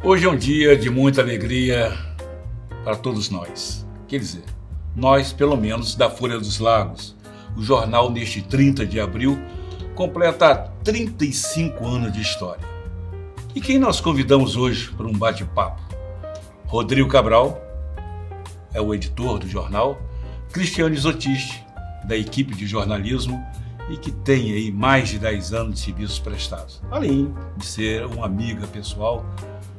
Hoje é um dia de muita alegria para todos nós. Quer dizer, nós, pelo menos, da Folha dos Lagos. O jornal, neste 30 de abril, completa 35 anos de história. E quem nós convidamos hoje para um bate-papo? Rodrigo Cabral, é o editor do jornal, Cristiane Zottichi, da equipe de jornalismo, e que tem aí mais de 10 anos de serviços prestados. Além de ser uma amiga pessoal,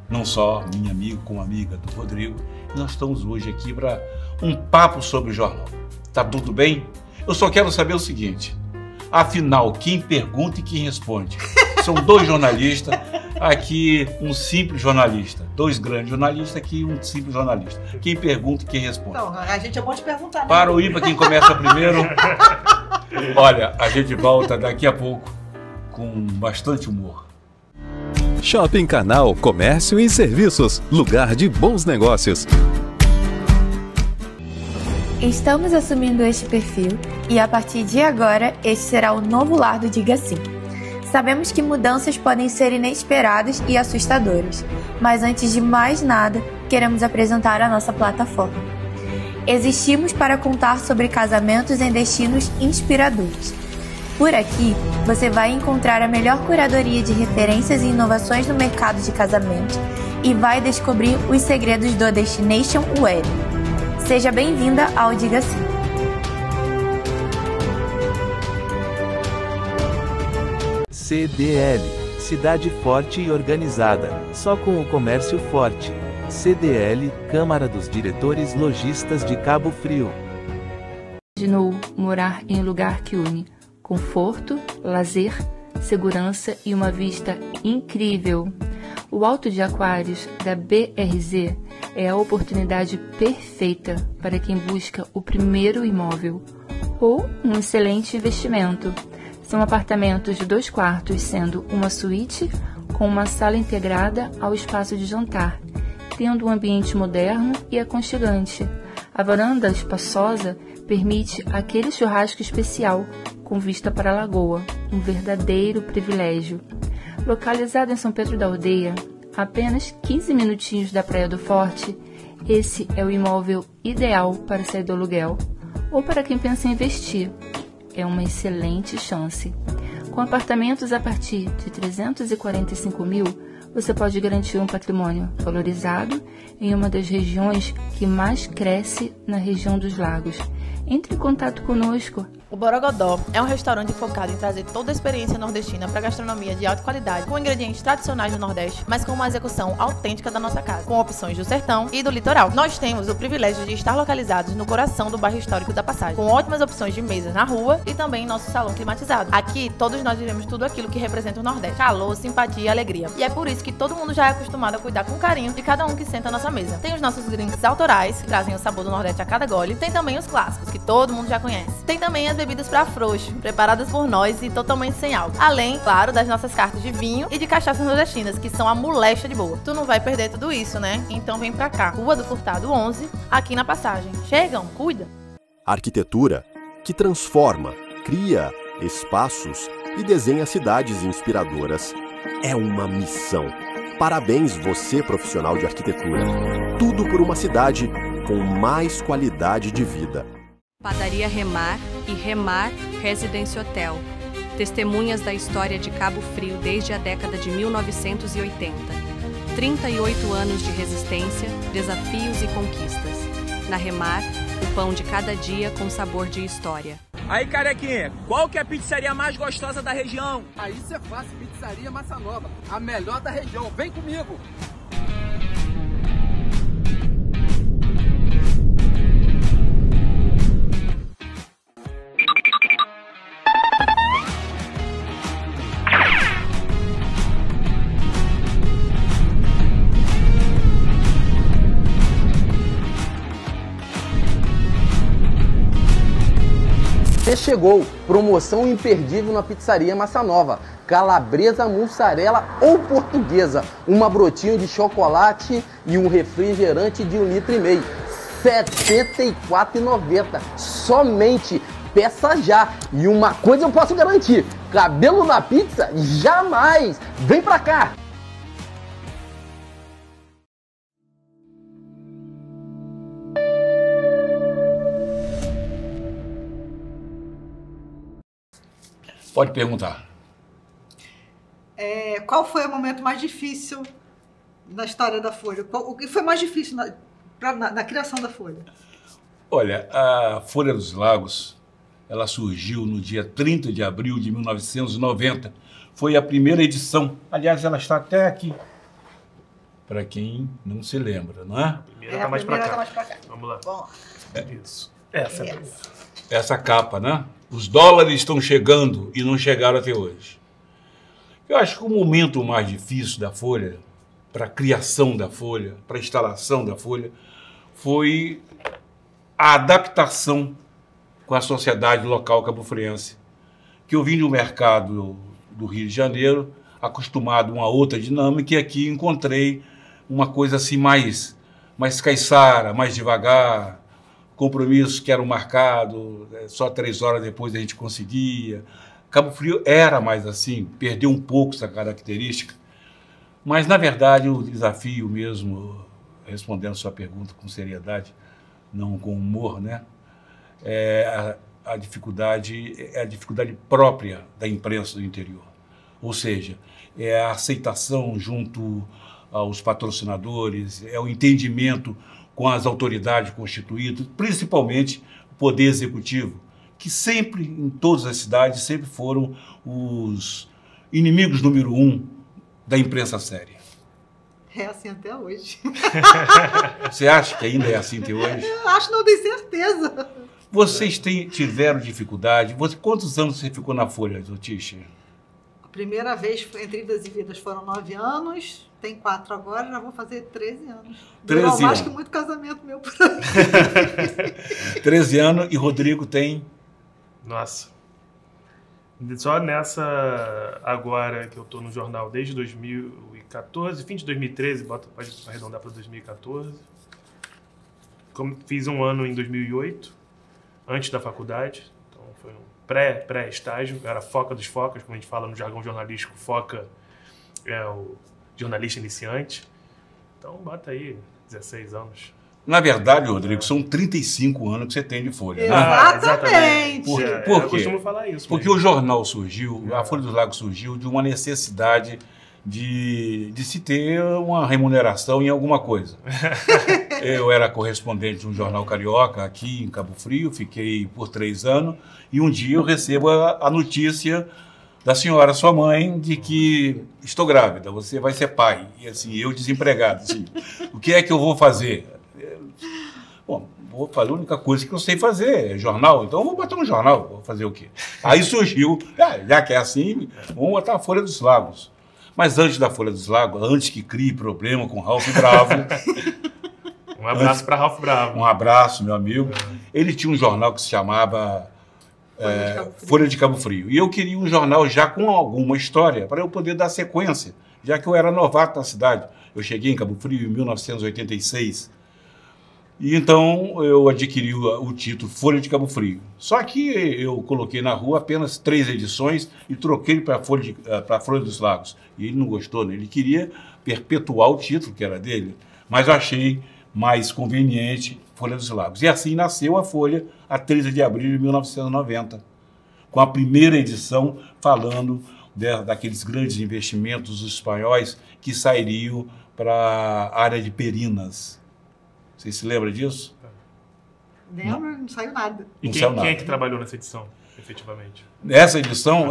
não só minha amiga, como amiga do Rodrigo, e nós estamos hoje aqui para um papo sobre o jornal. Tá tudo bem? Eu só quero saber o seguinte, afinal, quem pergunta e quem responde? São dois jornalistas, aqui um simples jornalista, dois grandes jornalistas, aqui um simples jornalista. Quem pergunta e quem responde? Não, a gente é bom de perguntar, né? Para o ímpar, quem começa primeiro. Olha, a gente volta daqui a pouco com bastante humor. Shopping Canal, comércio e serviços, lugar de bons negócios. Estamos assumindo este perfil e a partir de agora este será o novo lar do Diga Sim. Sabemos que mudanças podem ser inesperadas e assustadoras, mas antes de mais nada, queremos apresentar a nossa plataforma. Existimos para contar sobre casamentos em destinos inspiradores. Por aqui, você vai encontrar a melhor curadoria de referências e inovações no mercado de casamento e vai descobrir os segredos do Destination Wedding. Seja bem-vinda ao Diga Sim. CDL, cidade forte e organizada, só com o comércio forte. CDL, Câmara dos Diretores Lojistas de Cabo Frio. Imaginou morar em um lugar que une conforto, lazer, segurança e uma vista incrível. O Alto de Aquários da BRZ é a oportunidade perfeita para quem busca o primeiro imóvel ou um excelente investimento. São apartamentos de 2 quartos, sendo uma suíte com uma sala integrada ao espaço de jantar, tendo um ambiente moderno e aconchegante. A varanda espaçosa permite aquele churrasco especial com vista para a lagoa, um verdadeiro privilégio. Localizado em São Pedro da Aldeia, a apenas 15 minutinhos da Praia do Forte, esse é o imóvel ideal para sair do aluguel ou para quem pensa em investir. É uma excelente chance. Com apartamentos a partir de 345 mil, você pode garantir um patrimônio valorizado em uma das regiões que mais cresce na região dos lagos. Entre em contato conosco. O Borogodó é um restaurante focado em trazer toda a experiência nordestina para gastronomia de alta qualidade, com ingredientes tradicionais do Nordeste, mas com uma execução autêntica da nossa casa, com opções do sertão e do litoral. Nós temos o privilégio de estar localizados no coração do bairro histórico da Passagem, com ótimas opções de mesas na rua e também em nosso salão climatizado. Aqui, todos nós vivemos tudo aquilo que representa o Nordeste: calor, simpatia e alegria. E é por isso que todo mundo já é acostumado a cuidar com carinho de cada um que senta à nossa mesa. Tem os nossos drinks autorais, que trazem o sabor do Nordeste a cada gole. Tem também os clássicos, que todo mundo já conhece. Tem também as bebidas para frouxo, preparadas por nós e totalmente sem álcool. Além, claro, das nossas cartas de vinho e de cachaças nordestinas, que são a molecha de boa. Tu não vai perder tudo isso, né? Então vem pra cá. Rua do Furtado 11, aqui na Passagem. Chegam, cuida! Arquitetura que transforma, cria espaços e desenha cidades inspiradoras é uma missão. Parabéns, você, profissional de arquitetura. Tudo por uma cidade com mais qualidade de vida. Padaria Remar e Remar Residence Hotel. Testemunhas da história de Cabo Frio desde a década de 1980. 38 anos de resistência, desafios e conquistas. Na Remar, o pão de cada dia com sabor de história. Aí, carequinha, qual que é a pizzaria mais gostosa da região? Aí isso é fácil, Pizzaria Massa Nova, a melhor da região. Vem comigo! Chegou, promoção imperdível na Pizzaria Massa Nova, calabresa, mussarela ou portuguesa, uma brotinho de chocolate e um refrigerante de 1,5 litro, R$ 74,90, somente, peça já. E uma coisa eu posso garantir, cabelo na pizza, jamais, vem pra cá! Pode perguntar. Qual foi o momento mais difícil na história da Folha? O que foi mais difícil na criação da Folha? Olha, a Folha dos Lagos, ela surgiu no dia 30 de abril de 1990. Foi a primeira edição. Aliás, ela está até aqui. Para quem não se lembra, não é? A primeira está mais para cá. Vamos lá. Bom, Isso. Essa é a primeira. Essa capa, né? Os dólares estão chegando e não chegaram até hoje. Eu acho que o momento mais difícil da Folha, para a criação da Folha, para a instalação da Folha, foi a adaptação com a sociedade local cabo-friense. Que eu vim do mercado do Rio de Janeiro, acostumado a uma outra dinâmica, e aqui encontrei uma coisa assim mais caiçara, mais devagar, compromissos que eram marcados, só 3 horas depois a gente conseguia. Cabo Frio era mais assim, perdeu um pouco essa característica, mas na verdade o desafio mesmo, respondendo a sua pergunta com seriedade, não com humor, né? A dificuldade é a dificuldade própria da imprensa do interior. Ou seja, é a aceitação junto aos patrocinadores, é o entendimento com as autoridades constituídas, principalmente o Poder Executivo, que sempre, em todas as cidades, sempre foram os inimigos número 1 da imprensa séria. é assim até hoje. Você acha que ainda é assim até hoje? Eu acho, não tenho certeza. Vocês tiveram dificuldade? Quantos anos você ficou na Folha, Zotiche? A primeira vez entre idas e vidas foram 9 anos, tem 4 agora, já vou fazer 13 anos. 13 anos. Mais que muito casamento meu por aí. 13 anos e Rodrigo tem? Nossa. Só nessa agora que eu tô no jornal desde 2014, fim de 2013, pode arredondar para 2014. Fiz um ano em 2008, antes da faculdade. Então foi um pré-estágio, era foca dos focas, como a gente fala no jargão jornalístico, foca é o jornalista iniciante. Então bota aí 16 anos. Na verdade, Rodrigo, são 35 anos que você tem de Folha, Exatamente. Né? Por quê? Eu costumo falar isso. Porque o jornal surgiu, a Folha dos Lagos surgiu de uma necessidade de se ter uma remuneração em alguma coisa. Eu era correspondente de um jornal carioca aqui em Cabo Frio, fiquei por 3 anos, e um dia eu recebo a notícia da senhora, sua mãe, de que estou grávida, você vai ser pai. E assim, eu desempregado, assim, o que é que eu vou fazer? Bom, vou fazer a única coisa que eu sei fazer, é jornal, então eu vou botar um jornal, vou fazer o quê? Aí surgiu, já que é assim, vamos botar a Folha dos Lagos. Mas antes da Folha dos Lagos, antes que crie problema com Ralph Bravo... Um abraço para Ralph Bravo. Um abraço, meu amigo. Ele tinha um jornal que se chamava Folha de Cabo Frio. E eu queria um jornal já com alguma história, para eu poder dar sequência, já que eu era novato na cidade. Eu cheguei em Cabo Frio em 1986. E então eu adquiri o título Folha de Cabo Frio. Só que eu coloquei na rua apenas 3 edições e troquei para a Folha dos Lagos. E ele não gostou, né? Ele queria perpetuar o título que era dele. Mas eu achei mais conveniente Folha dos Lagos. E assim nasceu a Folha, a 13 de abril de 1990, com a primeira edição falando daqueles grandes investimentos espanhóis que sairiam para a área de Perinas. Você se lembra disso? Lembro, não saiu nada. E quem é que trabalhou nessa edição, efetivamente? Nessa edição,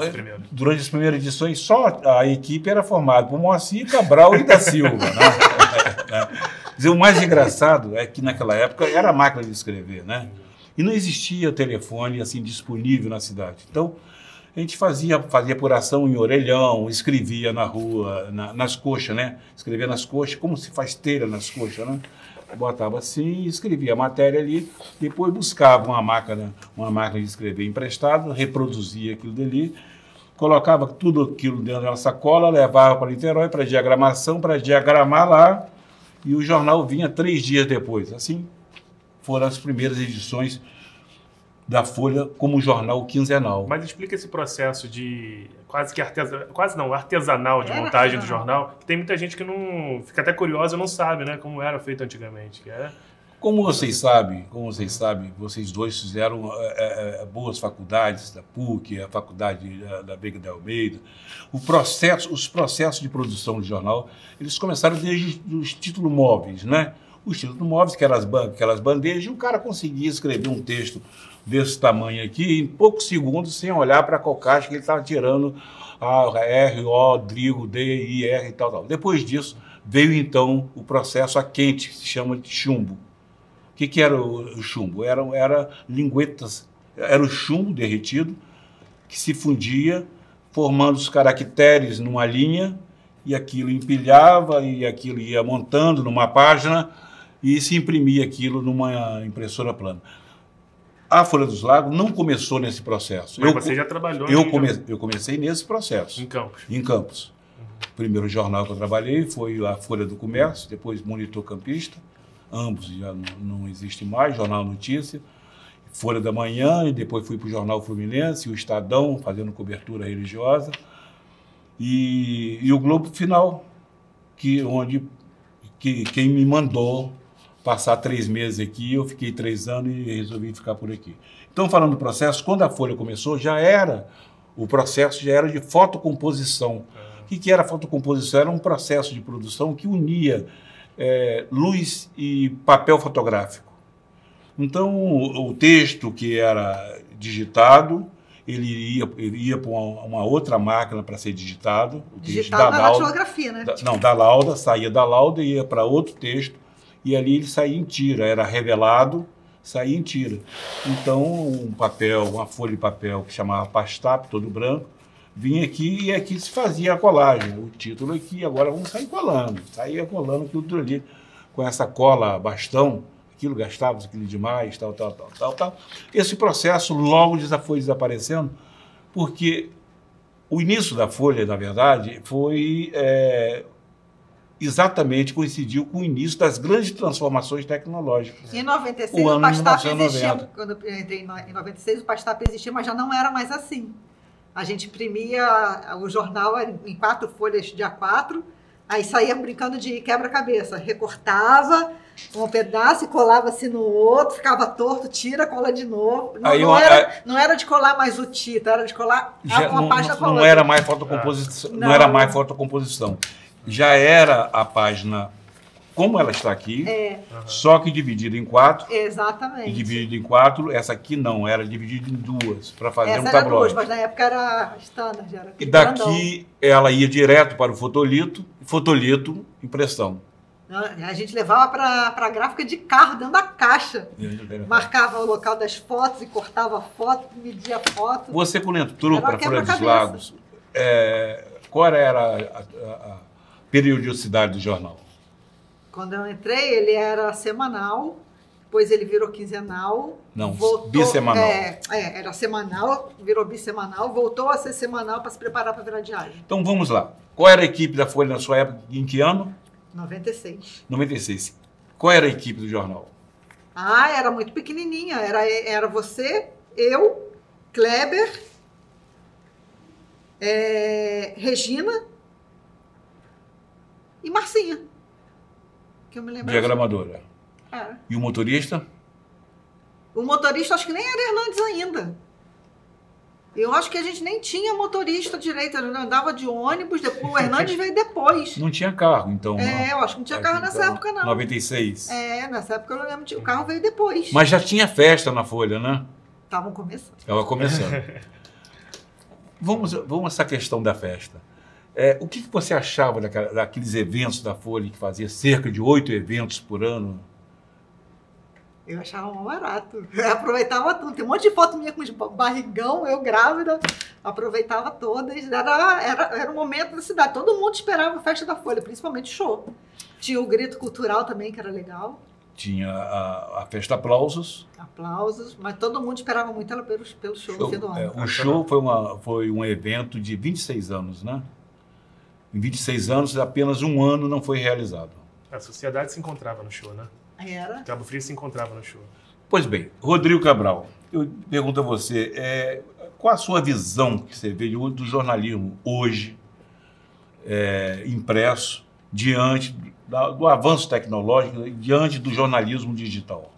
durante as primeiras edições, só a equipe era formada por Moacir, Cabral e da Silva. Né? Dizer, o mais engraçado é que naquela época era a máquina de escrever, né? E não existia telefone assim disponível na cidade. Então, a gente fazia apuração em orelhão, escrevia na rua, nas coxas, né? Escrevia nas coxas, como se faz telha nas coxas, né? Botava assim, escrevia a matéria ali, depois buscava uma máquina de escrever emprestada, reproduzia aquilo dali, colocava tudo aquilo dentro da sacola, levava para Niterói para diagramação, para diagramar lá, e o jornal vinha 3 dias depois. Assim foram as primeiras edições da Folha como jornal quinzenal. Mas explica esse processo de artesanal de montagem do jornal, que tem muita gente que não fica até curiosa e não sabe, né, como era feito antigamente. Como vocês sabem, vocês dois fizeram boas faculdades, da PUC, a faculdade da Veiga de Almeida. Os processos de produção de jornal, eles começaram desde os títulos móveis, né? Os títulos móveis, que eram aquelas bandejas, e o cara conseguia escrever um texto desse tamanho aqui em poucos segundos, sem olhar para qual caixa que ele estava tirando a R, O, Drigo, D, I, R e tal. Depois disso, veio então o processo a quente, que se chama de chumbo. O que era o chumbo? Era linguetas, era o chumbo derretido que se fundia, formando os caracteres numa linha, e aquilo empilhava, e aquilo ia montando numa página, e se imprimia aquilo numa impressora plana. A Folha dos Lagos não começou nesse processo. Mas você já trabalhou? Eu comecei nesse processo. Em Campos? Em Campos. O primeiro jornal que eu trabalhei foi a Folha do Comércio, depois Monitor Campista. Ambos já não existem mais, Jornal Notícia, Folha da Manhã, e depois fui para o Jornal Fluminense, o Estadão, fazendo cobertura religiosa, e o Globo Final, quem me mandou passar 3 meses aqui, eu fiquei 3 anos e resolvi ficar por aqui. Então, falando do processo, quando a Folha começou, o processo já era de fotocomposição. O que era fotocomposição? Era um processo de produção que unia luz e papel fotográfico. Então, o texto que era digitado, ele ia para uma outra máquina para ser digitado. Digitado na datilografia, né? Da lauda, saía da lauda e ia para outro texto, e ali ele saía em tira, era revelado, saía em tira. Então, uma folha de papel que chamava pastap, todo branco, vinha aqui e aqui se fazia a colagem. O título aqui, agora vamos sair colando. Saía colando aquilo ali, com essa cola bastão, aquilo gastava, aquilo demais, tal. Esse processo logo foi desaparecendo, porque o início da Folha, na verdade, foi exatamente coincidiu com o início das grandes transformações tecnológicas. Em 96, o Pastap existia. Quando eu entrei em 96, o Pastap existia, mas já não era mais assim. A gente imprimia o jornal em 4 folhas de A4, aí saía brincando de quebra-cabeça. Recortava um pedaço e colava-se no outro, ficava torto, tira, cola de novo. Não era de colar mais o título, era de colar uma página com a outra. Não era mais fotocomposição. Não era mais fotocomposição. Já era a página como ela está aqui, só que dividida em 4. Exatamente. E dividida em 4, essa aqui não, era dividida em 2, para fazer um tabloide. Essa era 2, mas na época era standard. Era e daqui ela ia direto para o fotolito, impressão. A gente levava para a gráfica de carro, dentro da caixa. Marcava o local das fotos e cortava a foto, media a foto. Você, quando entrou para a Folha dos Lagos, qual era a periodicidade do jornal? Quando eu entrei, ele era semanal, depois ele virou quinzenal. Não, bissemanal. Era semanal, virou bissemanal, voltou a ser semanal para se preparar para virar diário. Então vamos lá. Qual era a equipe da Folha na sua época? Em que ano? 96. 96. Qual era a equipe do jornal? Era muito pequenininha. Era você, eu, Kleber, Regina e Marcinha. Que eu me lembro. Diagramadora. E o motorista? O motorista acho que nem era Hernandes ainda. Eu acho que a gente nem tinha motorista direito, eu andava de ônibus, depois, o Hernandes veio depois. Não tinha carro, então. Eu acho que não tinha carro nessa época, não. 96. Nessa época eu não lembro, o carro veio depois. Mas já tinha festa na Folha, né? Estavam começando. Estava começando. Vamos a essa questão da festa. O que você achava daqueles eventos da Folha, que fazia cerca de 8 eventos por ano? Eu achava mal barato. Eu aproveitava tudo. Tem um monte de foto minha com barrigão, eu grávida. Aproveitava todas. Era um momento da cidade. Todo mundo esperava a festa da Folha, principalmente show. Tinha o grito cultural também, que era legal. Tinha a festa Aplausos. Aplausos, mas todo mundo esperava muito ela pelo show no fim do ano. O show foi um evento de 26 anos, né? Em 26 anos, apenas um ano não foi realizado. A sociedade se encontrava no show, né? Era. Cabo Frio se encontrava no show. Pois bem, Rodrigo Cabral, eu pergunto a você, qual a sua visão que você vê do jornalismo hoje, impresso, diante do avanço tecnológico, diante do jornalismo digital?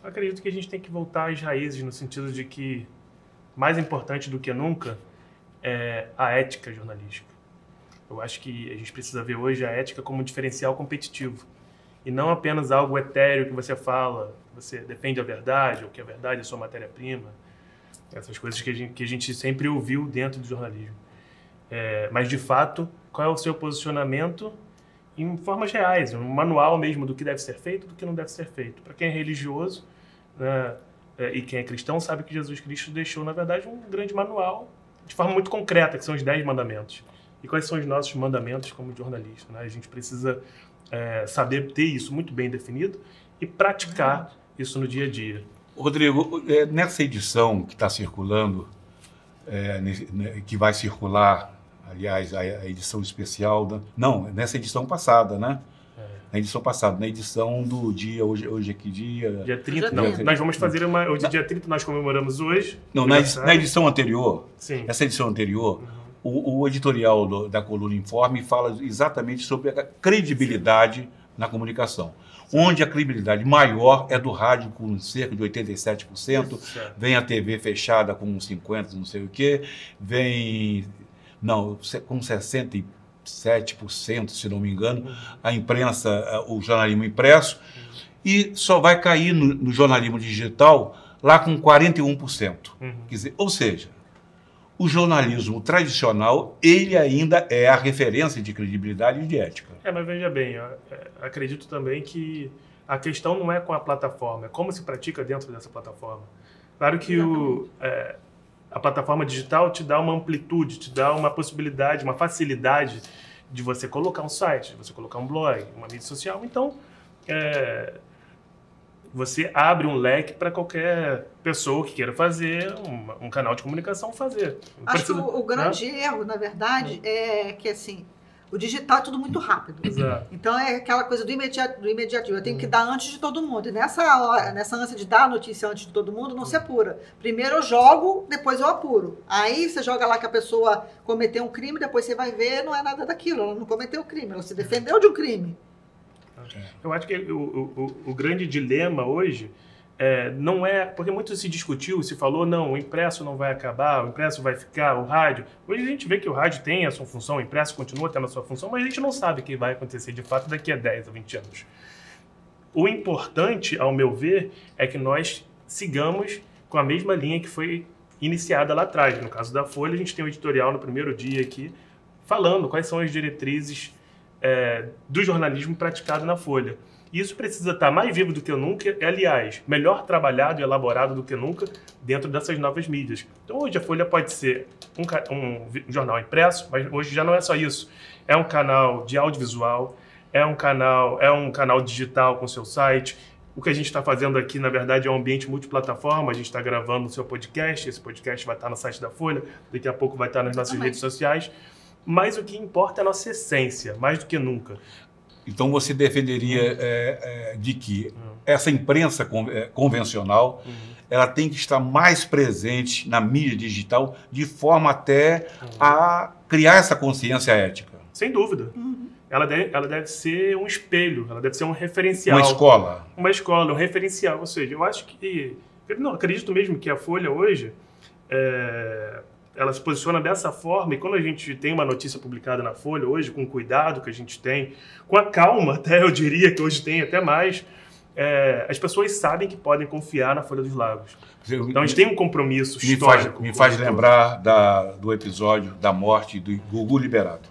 Eu acredito que a gente tem que voltar às raízes, no sentido de que, mais importante do que nunca, é a ética jornalística. Eu acho que a gente precisa ver hoje a ética como um diferencial competitivo. E não apenas algo etéreo que você fala, você defende a verdade, ou que a verdade é sua matéria-prima. Essas coisas que a gente sempre ouviu dentro do jornalismo. Mas, de fato, qual é o seu posicionamento em formas reais, um manual mesmo do que deve ser feito e do que não deve ser feito. Para quem é religioso, né, e quem é cristão sabe que Jesus Cristo deixou, na verdade, um grande manual de forma muito concreta, que são os 10 mandamentos. E quais são os nossos mandamentos como jornalista? Né? A gente precisa saber ter isso muito bem definido e praticar isso no dia a dia. Rodrigo, nessa edição que está circulando, que vai circular, aliás, a edição especial, nessa edição passada, né? Na edição passada, na edição do dia, hoje é que dia? Dia 30, nós vamos fazer hoje dia 30, nós comemoramos hoje. Não, na edição anterior, sim. Essa edição anterior, o editorial da coluna Informe fala exatamente sobre a credibilidade na comunicação. Onde a credibilidade maior é do rádio, com cerca de 87%, vem a TV fechada com 50%, não sei o quê, com 67%, se não me engano, a imprensa, o jornalismo impresso, e só vai cair no jornalismo digital lá com 41%. Quer dizer, ou seja, o jornalismo tradicional, ele ainda é a referência de credibilidade e de ética. Mas veja bem, acredito também que a questão não é com a plataforma, é como se pratica dentro dessa plataforma. Claro que a plataforma digital te dá uma amplitude, te dá uma possibilidade, uma facilidade de você colocar um site, de você colocar um blog, uma mídia social. Então, você abre um leque para qualquer pessoa que queira fazer um canal de comunicação fazer. Acho que o grande erro, na verdade, é que assim, o digital é tudo muito rápido. Exato. Então é aquela coisa do imediatismo. Eu tenho que dar antes de todo mundo. E nessa ânsia de dar a notícia antes de todo mundo, não se apura. Primeiro eu jogo, depois eu apuro. Aí você joga lá que a pessoa cometeu um crime, depois você vai ver, não é nada daquilo. Ela não cometeu o crime, ela se defendeu de um crime. Eu acho que o grande dilema hoje não é... Porque muito se discutiu, se falou, não, o impresso não vai acabar, o impresso vai ficar, o rádio... Hoje a gente vê que o rádio tem a sua função, o impresso continua tendo a sua função, mas a gente não sabe o que vai acontecer de fato daqui a 10 ou 20 anos. O importante, ao meu ver, é que nós sigamos com a mesma linha que foi iniciada lá atrás. No caso da Folha, a gente tem um editorial no primeiro dia aqui, falando quais são as diretrizes do jornalismo praticado na Folha. E isso precisa estar mais vivo do que nunca, aliás, melhor trabalhado e elaborado do que nunca dentro dessas novas mídias. Então hoje a Folha pode ser um jornal impresso, mas hoje já não é só isso. É um canal de audiovisual, é um canal digital com seu site. O que a gente está fazendo aqui, na verdade, é um ambiente multiplataforma. A gente está gravando o seu podcast, esse podcast vai estar no site da Folha, daqui a pouco vai estar nas nossas redes sociais. Mas o que importa é a nossa essência, mais do que nunca. Então você defenderia de que essa imprensa convencional ela tem que estar mais presente na mídia digital, de forma até a criar essa consciência ética? Sem dúvida. Ela deve ser um espelho, ela deve ser um referencial. Uma escola. Uma escola, um referencial. Ou seja, eu acho que... Não, acredito mesmo que a Folha hoje... ela se posiciona dessa forma, e quando a gente tem uma notícia publicada na Folha hoje, com o cuidado que a gente tem, com a calma até, eu diria que hoje tem até mais, as pessoas sabem que podem confiar na Folha dos Lagos. Então a gente tem um compromisso histórico. Me faz lembrar do episódio da morte do Gugu Liberato.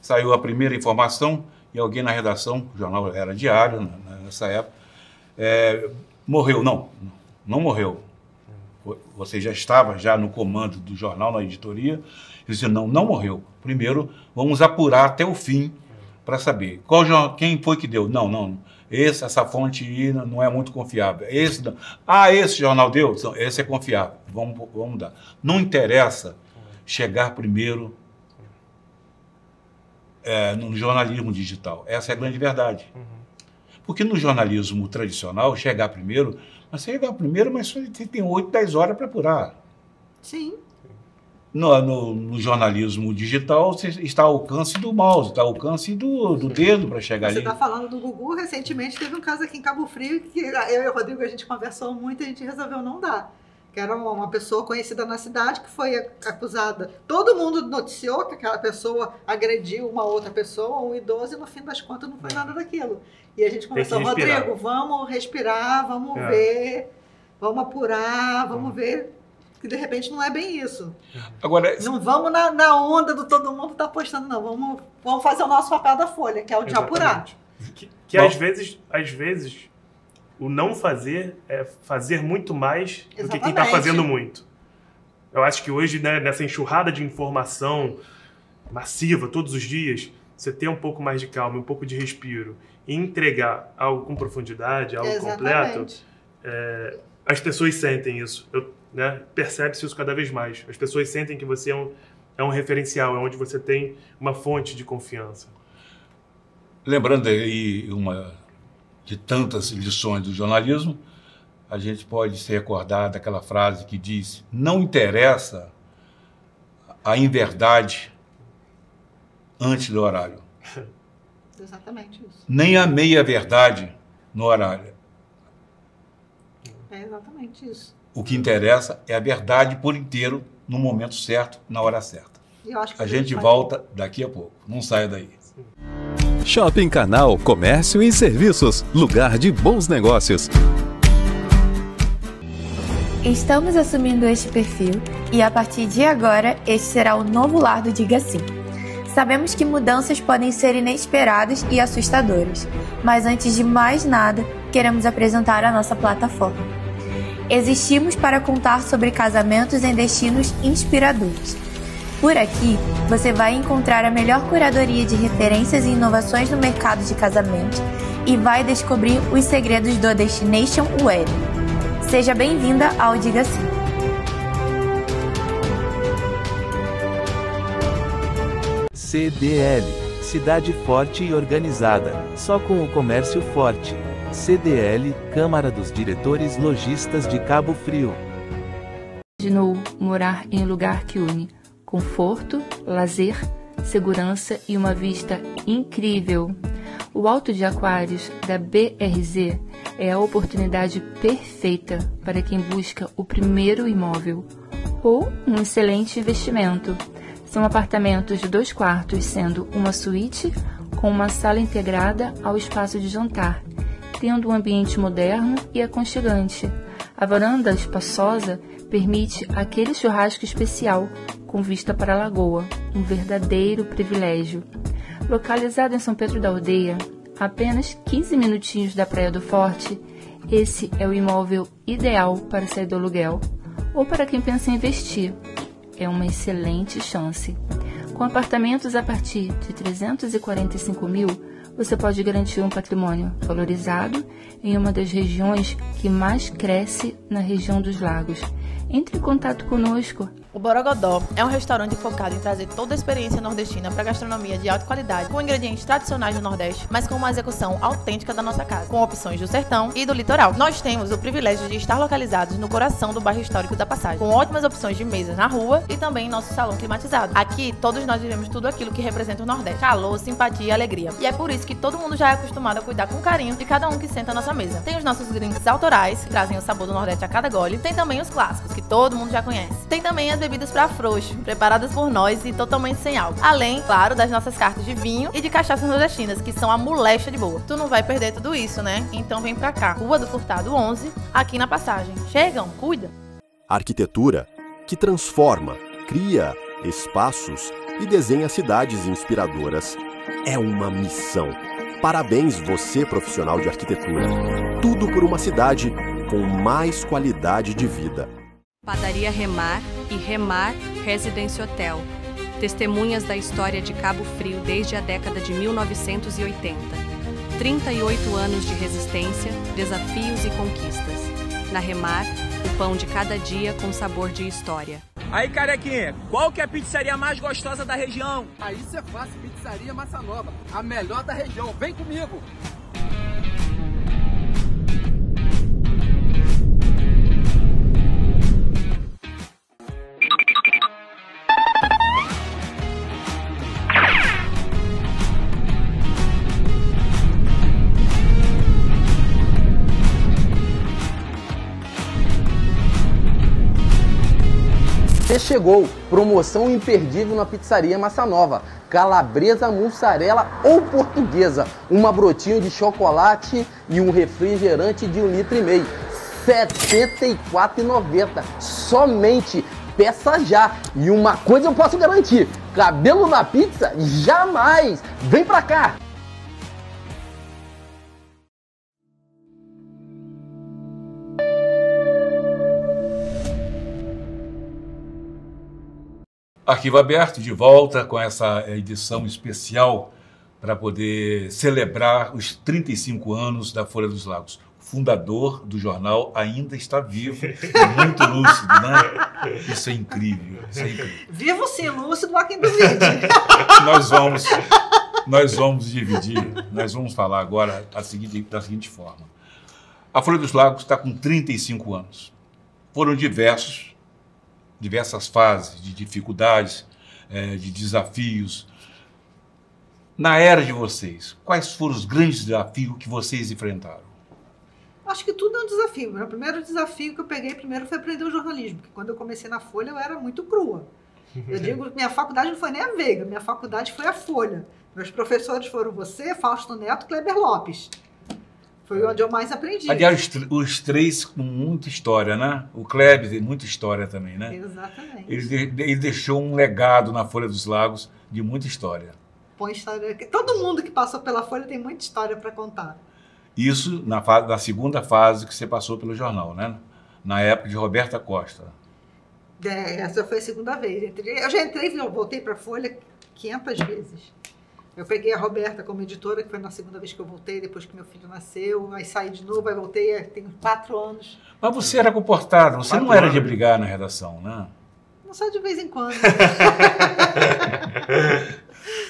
Saiu a primeira informação e alguém na redação, o jornal era diário nessa época, morreu. Não morreu. Você já estava no comando do jornal, na editoria. Eu disse, não morreu. Primeiro, vamos apurar até o fim para saber quem foi que deu. Não. Essa fonte aí não é muito confiável. Esse jornal deu? Esse é confiável. Vamos dar. Não interessa chegar primeiro no jornalismo digital. Essa é a grande verdade. Porque no jornalismo tradicional, chegar primeiro, mas você chegar primeiro, mas você tem 8, 10 horas para apurar. Sim. No jornalismo digital, você está ao alcance do mouse, está ao alcance do dedo para chegar ali. Você está falando do Gugu, recentemente teve um caso aqui em Cabo Frio que eu e o Rodrigo, a gente conversou muito e a gente resolveu não dar. Que era uma pessoa conhecida na cidade que foi acusada. Todo mundo noticiou que aquela pessoa agrediu uma outra pessoa, um idoso, e no fim das contas não foi nada daquilo. E a gente conversou, Rodrigo, vamos respirar, vamos ver, vamos apurar, vamos ver, que de repente não é bem isso. Agora, não vamos na onda do todo mundo tá postando, não. Vamos fazer o nosso papel da Folha, que é o de apurar. Que às vezes o não fazer é fazer muito mais do que quem está fazendo muito. Eu acho que hoje, né, nessa enxurrada de informação massiva todos os dias, você ter um pouco mais de calma, um pouco de respiro e entregar algo com profundidade, algo completo, as pessoas sentem isso. Percebe-se isso cada vez mais. As pessoas sentem que você é um referencial, é onde você tem uma fonte de confiança. Lembrando aí de tantas lições do jornalismo, a gente pode se recordar daquela frase que diz: não interessa a inverdade antes do horário. Exatamente isso. Nem a meia-verdade no horário. É exatamente isso. O que interessa é a verdade por inteiro, no momento certo, na hora certa. A gente volta daqui a pouco. Não saia daí. Shopping Canal Comércio e Serviços, lugar de bons negócios. Estamos assumindo este perfil e a partir de agora este será o novo lar do Diga Sim. Sabemos que mudanças podem ser inesperadas e assustadoras, mas antes de mais nada, queremos apresentar a nossa plataforma. Existimos para contar sobre casamentos em destinos inspiradores. Por aqui, você vai encontrar a melhor curadoria de referências e inovações no mercado de casamento e vai descobrir os segredos do Destination Wedding. Seja bem-vinda ao Diga Sim. CDL, cidade forte e organizada, só com o comércio forte. CDL, Câmara dos Diretores Lojistas de Cabo Frio. Imaginou morar em um lugar que une conforto, lazer, segurança e uma vista incrível. O Alto de Aquários da BRZ é a oportunidade perfeita para quem busca o primeiro imóvel ou um excelente investimento. São apartamentos de 2 quartos, sendo uma suíte com uma sala integrada ao espaço de jantar, tendo um ambiente moderno e aconchegante. A varanda espaçosa permite aquele churrasco especial com vista para a lagoa, um verdadeiro privilégio. Localizado em São Pedro da Aldeia, a apenas 15 minutinhos da Praia do Forte, esse é o imóvel ideal para sair do aluguel ou para quem pensa em investir. É uma excelente chance. Com apartamentos a partir de 345 mil, você pode garantir um patrimônio valorizado em uma das regiões que mais cresce na região dos lagos. Entre em contato conosco. O Borogodó é um restaurante focado em trazer toda a experiência nordestina para gastronomia de alta qualidade, com ingredientes tradicionais do Nordeste, mas com uma execução autêntica da nossa casa, com opções do sertão e do litoral. Nós temos o privilégio de estar localizados no coração do bairro histórico da Passagem, com ótimas opções de mesas na rua e também em nosso salão climatizado. Aqui, todos nós vivemos tudo aquilo que representa o Nordeste: calor, simpatia e alegria. E é por isso que todo mundo já é acostumado a cuidar com carinho de cada um que senta à nossa mesa. Tem os nossos drinks autorais, que trazem o sabor do Nordeste a cada gole. Tem também os clássicos, que todo mundo já conhece. Tem também as bebidas para frouxo, preparadas por nós e totalmente sem álcool. Além, claro, das nossas cartas de vinho e de cachaças nordestinas, que são a moléstia de boa. Tu não vai perder tudo isso, né? Então vem pra cá. Rua do Furtado 11, aqui na Passagem. Chegam, cuida! Arquitetura que transforma, cria espaços e desenha cidades inspiradoras é uma missão. Parabéns, você profissional de arquitetura. Tudo por uma cidade com mais qualidade de vida. Padaria Remar e Remar Residence Hotel. Testemunhas da história de Cabo Frio desde a década de 1980. 38 anos de resistência, desafios e conquistas. Na Remar, o pão de cada dia com sabor de história. Aí, carequinha, qual que é a pizzaria mais gostosa da região? Aí você faz Pizzaria Massa Nova, a melhor da região. Vem comigo! chegou, promoção imperdível na pizzaria Massa Nova. Calabresa, mussarela ou portuguesa. Uma brotinho de chocolate e um refrigerante de 1,5 litro. R$ 74,90. Somente. Peça já. E uma coisa eu posso garantir. Cabelo na pizza? Jamais. Vem pra cá. Arquivo aberto, de volta com essa edição especial para poder celebrar os 35 anos da Folha dos Lagos. O fundador do jornal ainda está vivo e muito lúcido, né? Isso é incrível, isso é incrível. Vivo sim, lúcido, há quem duvide. Nós vamos dividir, nós vamos falar agora da seguinte forma. A Folha dos Lagos está com 35 anos. Foram diversas fases de dificuldades, de desafios. Na era de vocês, quais foram os grandes desafios que vocês enfrentaram? Acho que tudo é um desafio. O primeiro desafio que eu peguei primeiro foi aprender o jornalismo, porque quando eu comecei na Folha eu era muito crua. Eu digo que minha faculdade não foi nem a Veiga, minha faculdade foi a Folha. Meus professores foram você, Fausto Neto, Kleber Lopes. Foi onde eu mais aprendi. Aliás, os três com muita história, né? O Kleber tem muita história também, né? Exatamente. Ele deixou um legado na Folha dos Lagos de muita história. Põe história. Todo mundo que passou pela Folha tem muita história para contar. Isso na segunda fase que você passou pelo jornal, né? Na época de Roberta Costa. Essa foi a segunda vez. Eu já entrei e voltei para a Folha 500 vezes. Eu peguei a Roberta como editora, que foi na segunda vez que eu voltei, depois que meu filho nasceu. Aí saí de novo, aí voltei, tenho 4 anos. Mas você era comportado, você não era de brigar na redação, né? Não, só de vez em quando.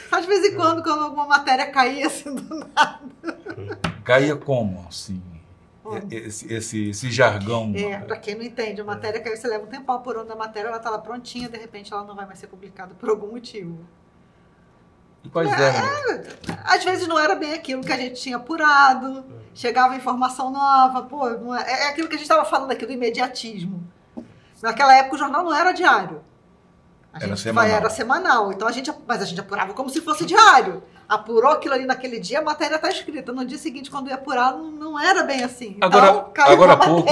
Só de vez em quando alguma matéria caía assim do nada. Caía como, assim? Esse jargão. Para quem não entende, a matéria caiu, você leva um tempo apurando a matéria, ela está lá prontinha, de repente ela não vai mais ser publicada por algum motivo. Pois às vezes não era bem aquilo que a gente tinha apurado, chegava informação nova, é aquilo que a gente estava falando aqui do imediatismo. Naquela época o jornal não era diário. Era semanal. Então mas a gente apurava como se fosse diário. Apurou aquilo ali naquele dia, a matéria está escrita. No dia seguinte, quando ia apurar, não era bem assim. Agora há pouco,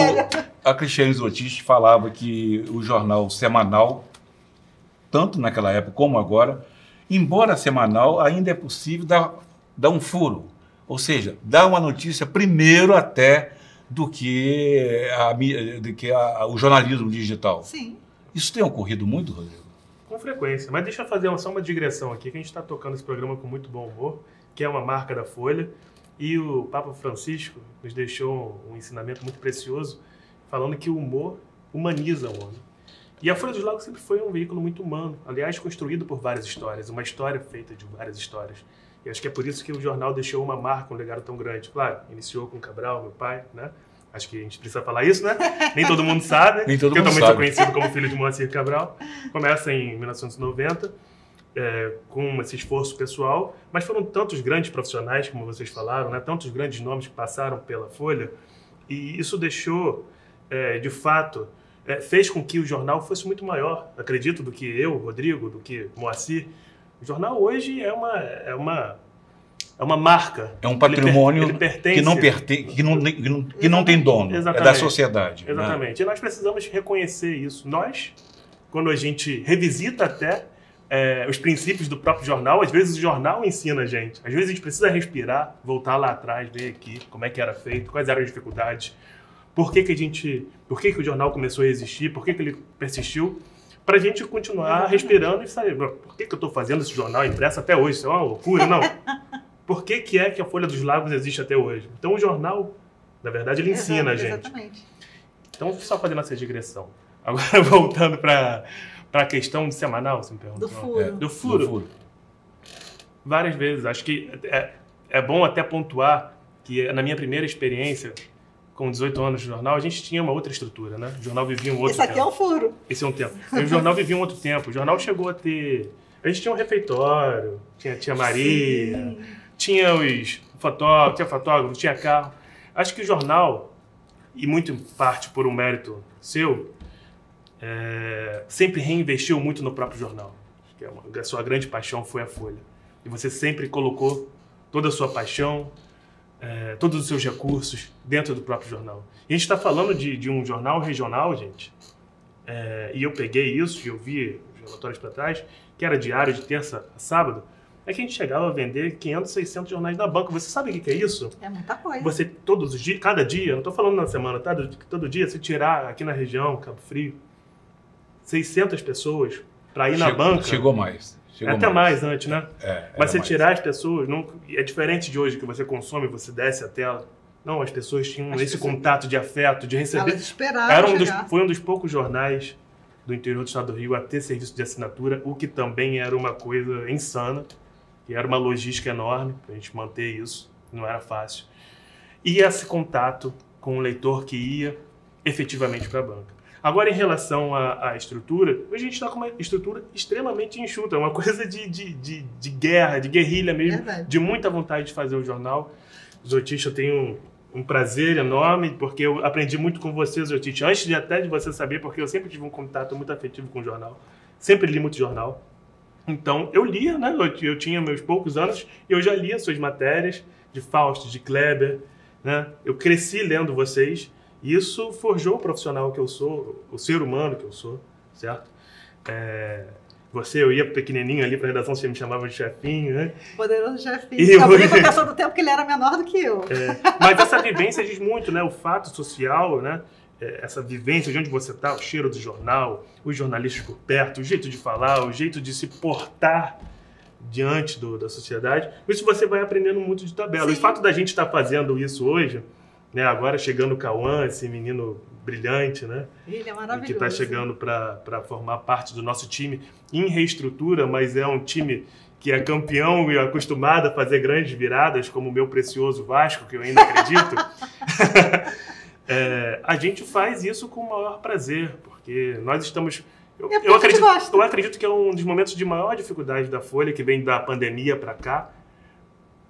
a Cristiane Zotich falava que o jornal semanal, tanto naquela época como agora, embora semanal, ainda é possível dar um furo. Ou seja, dar uma notícia primeiro até do que o jornalismo digital. Sim. Isso tem ocorrido muito, Rodrigo? Com frequência. Mas deixa eu fazer só uma digressão aqui, que a gente está tocando esse programa com muito bom humor, que é uma marca da Folha. E o Papa Francisco nos deixou um ensinamento muito precioso, falando que o humor humaniza o homem. E a Folha dos Lagos sempre foi um veículo muito humano, aliás, construído por várias histórias, uma história feita de várias histórias. E acho que é por isso que o jornal deixou uma marca, um legado tão grande. Claro, iniciou com Cabral, meu pai, né? Acho que a gente precisa falar isso, né? Nem todo mundo sabe. Nem todo mundo eu também sabe. sou conhecido como filho de Moacir Cabral. Começa em 1990, com esse esforço pessoal, mas foram tantos grandes profissionais, como vocês falaram, né? Tantos grandes nomes que passaram pela Folha, e isso deixou, de fato, fez com que o jornal fosse muito maior, acredito, do que eu, Rodrigo, do que Moacir. O jornal hoje é uma marca. É um patrimônio ele pertence, que não tem dono. Exatamente. É da sociedade. Exatamente. Né? E nós precisamos reconhecer isso. Nós, quando a gente revisita até os princípios do próprio jornal, às vezes o jornal ensina a gente. Às vezes a gente precisa respirar, voltar lá atrás, ver aqui como é que era feito, quais eram as dificuldades, por que o jornal começou a existir, por que ele persistiu, para a gente continuar respirando e saber por que eu estou fazendo esse jornal impresso até hoje. Isso é uma loucura, não? Por que a Folha dos Lagos existe até hoje? Então o jornal, na verdade, ele ensina a gente. Exatamente. Então, só fazendo essa digressão. Agora, voltando para a questão de semanal, você me perguntou. Do furo. Várias vezes. Acho que é bom até pontuar que na minha primeira experiência, com 18 anos de jornal, a gente tinha uma outra estrutura, né? O jornal vivia um outro tempo. Esse aqui é um furo. Esse é um tempo. O jornal vivia um outro tempo. O jornal chegou a ter... A gente tinha um refeitório, tinha Maria, sim, tinha os fotógrafos, tinha carro. Acho que o jornal, e muito em parte por um mérito seu, sempre reinvestiu muito no próprio jornal. Acho que a sua grande paixão foi a Folha. E você sempre colocou toda a sua paixão, todos os seus recursos dentro do próprio jornal. E a gente está falando de um jornal regional, gente, e eu peguei isso, e eu vi os relatórios para trás, que era diário de terça a sábado, é que a gente chegava a vender 500, 600 jornais na banca. Você sabe o que é isso? É muita coisa. Você, todos os dias, cada dia, não estou falando na semana, tá? Todo dia, se tirar aqui na região, Cabo Frio, 600 pessoas para ir na banca... Chegou mais. Até mais antes, né? Mas você mais. Tirar as pessoas... é diferente de hoje, que você consome, você desce a tela. Não, as pessoas tinham esse contato de afeto, de receber... Elas esperavam Foi um dos poucos jornais do interior do estado do Rio a ter serviço de assinatura, o que também era uma coisa insana, que era uma logística enorme para a gente manter isso, não era fácil. E esse contato com o leitor que ia efetivamente para a banca. Agora, em relação à estrutura, hoje a gente está com uma estrutura extremamente enxuta, uma coisa de guerra, de guerrilha mesmo, de muita vontade de fazer o jornal. Zotich, eu tenho um prazer enorme, porque eu aprendi muito com você, Zotich, antes até de você saber, porque eu sempre tive um contato muito afetivo com o jornal, sempre li muito jornal. Então, eu lia, né? Eu tinha meus poucos anos e eu já lia suas matérias de Fausto, de Kleber, né? Eu cresci lendo vocês e isso forjou o profissional que eu sou, o ser humano que eu sou, certo? Eu ia pequenininho ali para a redação, você me chamava de chefinho, né? Poderoso chefinho. Eu brinco com a pessoa do tempo que ele era menor do que eu. Mas essa vivência diz muito, né? O fato social, né? Essa vivência de onde você está, o cheiro do jornal, os jornalistas por perto, o jeito de falar, o jeito de se portar diante da sociedade. Isso você vai aprendendo muito de tabela. Sim. O fato da gente estar fazendo isso hoje, né, agora chegando o Cauã, esse menino brilhante, né? Ele é maravilhoso. Que está chegando para formar parte do nosso time em reestrutura, mas é um time que é campeão e acostumado a fazer grandes viradas, como o meu precioso Vasco, que eu ainda acredito. A gente faz isso com o maior prazer, porque nós estamos... Eu acredito que é um dos momentos de maior dificuldade da Folha, que vem da pandemia para cá,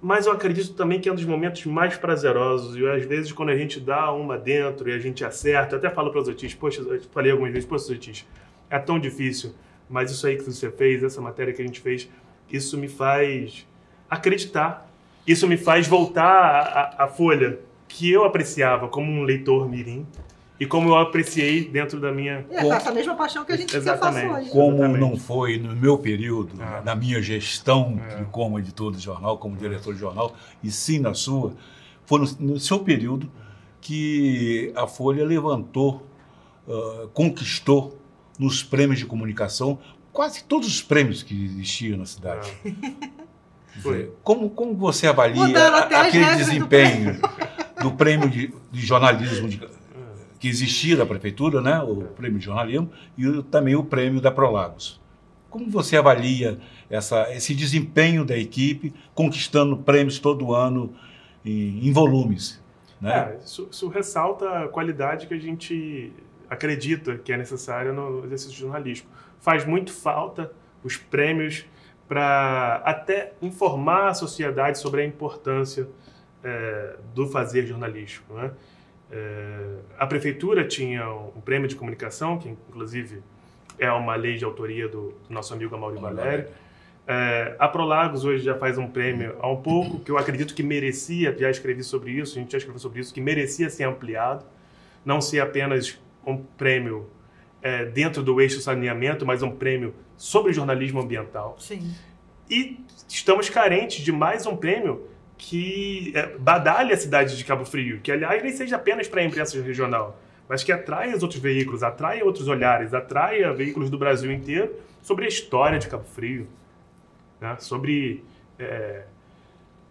mas eu acredito também que é um dos momentos mais prazerosos, e às vezes quando a gente dá uma dentro e a gente acerta, eu até falo para os Zotich, poxa, eu falei algumas vezes, poxa, Zotich, é tão difícil, mas isso aí que você fez, essa matéria que a gente fez, isso me faz acreditar, isso me faz voltar à Folha, que eu apreciava como um leitor mirim e como eu apreciei dentro da minha... essa mesma paixão que a gente faz hoje. Como não foi no meu período, na minha gestão como editor do jornal, como diretor de jornal, e sim na sua, foi no seu período que a Folha levantou, conquistou nos prêmios de comunicação quase todos os prêmios que existiam na cidade. Como você avalia aquele desempenho do prêmio de jornalismo que existia da prefeitura, né? O prêmio de jornalismo e também o prêmio da Prolagos? Como você avalia esse desempenho da equipe conquistando prêmios todo ano em volumes? Né? Isso ressalta a qualidade que a gente acredita que é necessária no exercício jornalístico. Faz muito falta os prêmios para até informar a sociedade sobre a importância do fazer jornalístico, né? A prefeitura tinha um prêmio de comunicação, que inclusive é uma lei de autoria do nosso amigo Amaury Valério. A Prolagos hoje já faz um prêmio há um pouco, que eu acredito que merecia, já escrevi sobre isso, a gente já escreveu sobre isso, que merecia ser ampliado, não ser apenas um prêmio dentro do eixo saneamento, mas um prêmio sobre jornalismo ambiental. Sim. E estamos carentes de mais um prêmio que badalha a cidade de Cabo Frio, que, aliás, nem seja apenas para a imprensa regional, mas que atraia os outros veículos, atraia outros olhares, atraia veículos do Brasil inteiro sobre a história de Cabo Frio, né? Sobre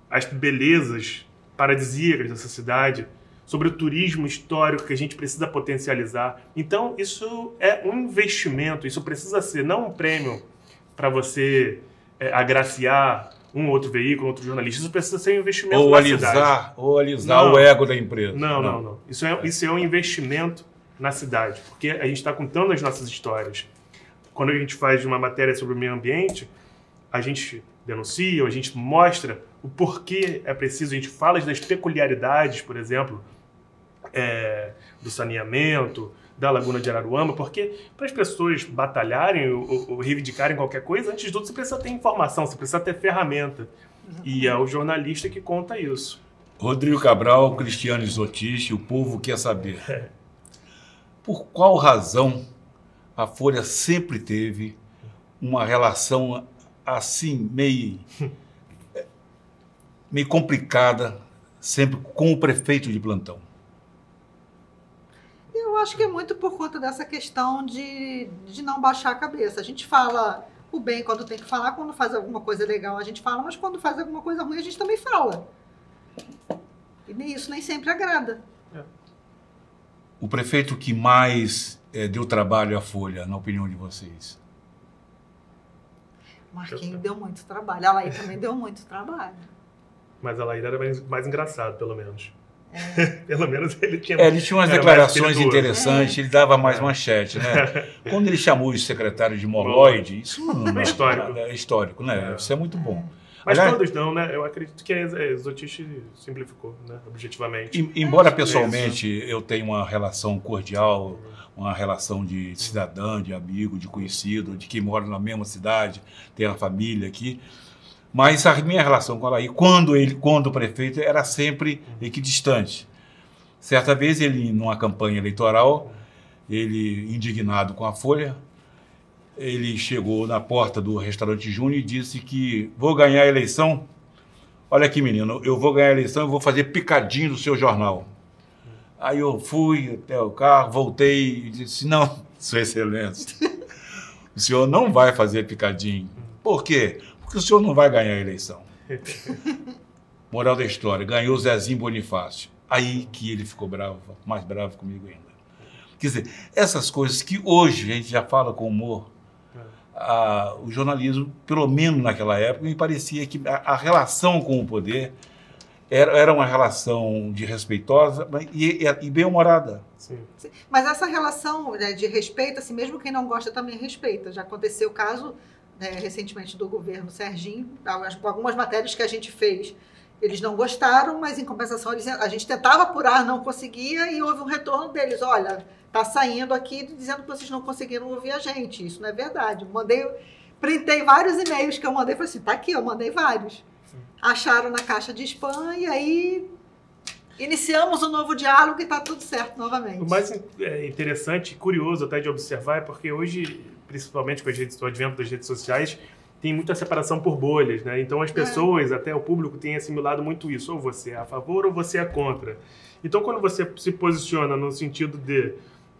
as belezas paradisíacas dessa cidade, sobre o turismo histórico que a gente precisa potencializar. Então, isso é um investimento, isso precisa ser não um prêmio para você agraciar um outro veículo, outro jornalista. Isso precisa ser um investimento na cidade. Ou alisar o ego da empresa. Não. Isso é um investimento na cidade, porque a gente está contando as nossas histórias. Quando a gente faz uma matéria sobre o meio ambiente, a gente denuncia, a gente mostra o porquê é preciso, a gente fala das peculiaridades, por exemplo, do saneamento, da Laguna de Araruama, porque para as pessoas batalharem ou reivindicarem qualquer coisa, antes de tudo você precisa ter informação, você precisa ter ferramenta. E é o jornalista que conta isso. Rodrigo Cabral, Cristiano Isotiche, o povo quer saber. Por qual razão a Folha sempre teve uma relação assim, meio complicada, sempre com o prefeito de plantão? Eu acho que é muito por conta dessa questão de não baixar a cabeça. A gente fala o bem quando tem que falar, quando faz alguma coisa legal a gente fala, mas quando faz alguma coisa ruim a gente também fala. E isso nem sempre agrada. O prefeito que mais deu trabalho à Folha, na opinião de vocês? Marquinhos deu muito trabalho. A Laí também deu muito trabalho. Mas a Laí era mais engraçado, pelo menos. Pelo menos ele tinha... Ele tinha umas declarações interessantes, ele dava mais manchete, né? Quando ele chamou o secretário de Moloide, isso não é histórico, né? Isso é muito bom. Mas todos não, né? Eu acredito que a Isotiche simplificou, né? Objetivamente. Embora pessoalmente eu tenha uma relação cordial, uma relação de cidadão, de amigo, de conhecido, de quem mora na mesma cidade, tem a família aqui, mas a minha relação com a Laí, quando o prefeito, era sempre equidistante. Certa vez ele, numa campanha eleitoral, ele, indignado com a Folha, ele chegou na porta do restaurante Júnior e disse que vou ganhar a eleição. Olha aqui, menino, eu vou ganhar a eleição e vou fazer picadinho do seu jornal. Aí eu fui até o carro, voltei e disse, não, Sua Excelência, o senhor não vai fazer picadinho. Por quê? Porque o senhor não vai ganhar a eleição. Moral da história, ganhou Zezinho Bonifácio. Aí que ele ficou bravo, mais bravo comigo ainda. Quer dizer, essas coisas que hoje a gente já fala com humor, o jornalismo, pelo menos naquela época, me parecia que a relação com o poder era uma relação de respeitosa e bem-humorada. Sim. Mas essa relação, né, de respeito, assim, mesmo quem não gosta também respeita. Já aconteceu o caso, né, recentemente do governo Serginho, algumas matérias que a gente fez, eles não gostaram, mas em compensação a gente tentava apurar, não conseguia, e houve um retorno deles. Olha, está saindo aqui dizendo que vocês não conseguiram ouvir a gente. Isso não é verdade. Printei vários e-mails que eu mandei, falei assim, tá aqui, eu mandei vários. Acharam na caixa de spam e aí iniciamos um novo diálogo e está tudo certo novamente. O mais interessante e curioso até de observar é porque hoje, principalmente com o advento das redes sociais, tem muita separação por bolhas, né? Então as pessoas, até o público, tem assimilado muito isso. Ou você é a favor ou você é contra. Então quando você se posiciona no sentido de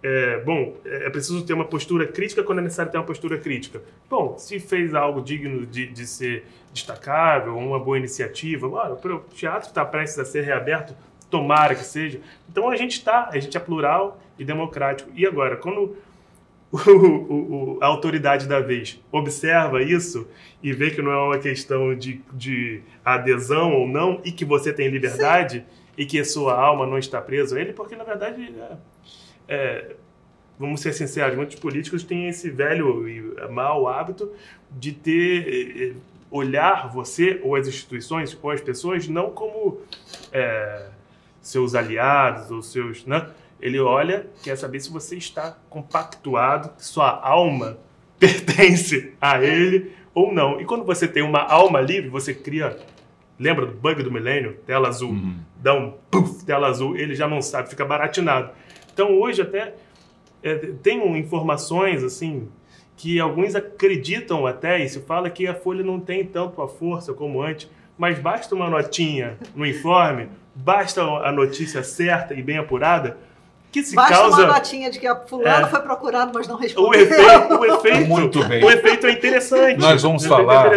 é preciso ter uma postura crítica quando é necessário ter uma postura crítica. Bom, se fez algo digno de ser destacável, uma boa iniciativa, o teatro está prestes a ser reaberto, tomara que seja. Então a gente é plural e democrático. E agora, quando a autoridade da vez observa isso e vê que não é uma questão de adesão ou não, e que você tem liberdade, sim, e que a sua alma não está presa a ele, porque na verdade... vamos ser sinceros, muitos políticos têm esse velho e mau hábito de olhar você ou as instituições ou as pessoas não como seus aliados ou seus... Né? Ele olha, quer saber se você está compactuado, que sua alma pertence a ele ou não. E quando você tem uma alma livre, você cria... Lembra do bug do milênio? Tela azul. Dá um puff, tela azul, ele já não sabe, fica baratinado. Então, hoje até tem informações assim que alguns acreditam até, e se fala que a Folha não tem tanto a força como antes, mas basta uma notinha no informe, basta a notícia certa e bem apurada, que se basta causa... uma notinha de que a fulano foi procurado, mas não respondeu. O efeito é interessante. Nós vamos falar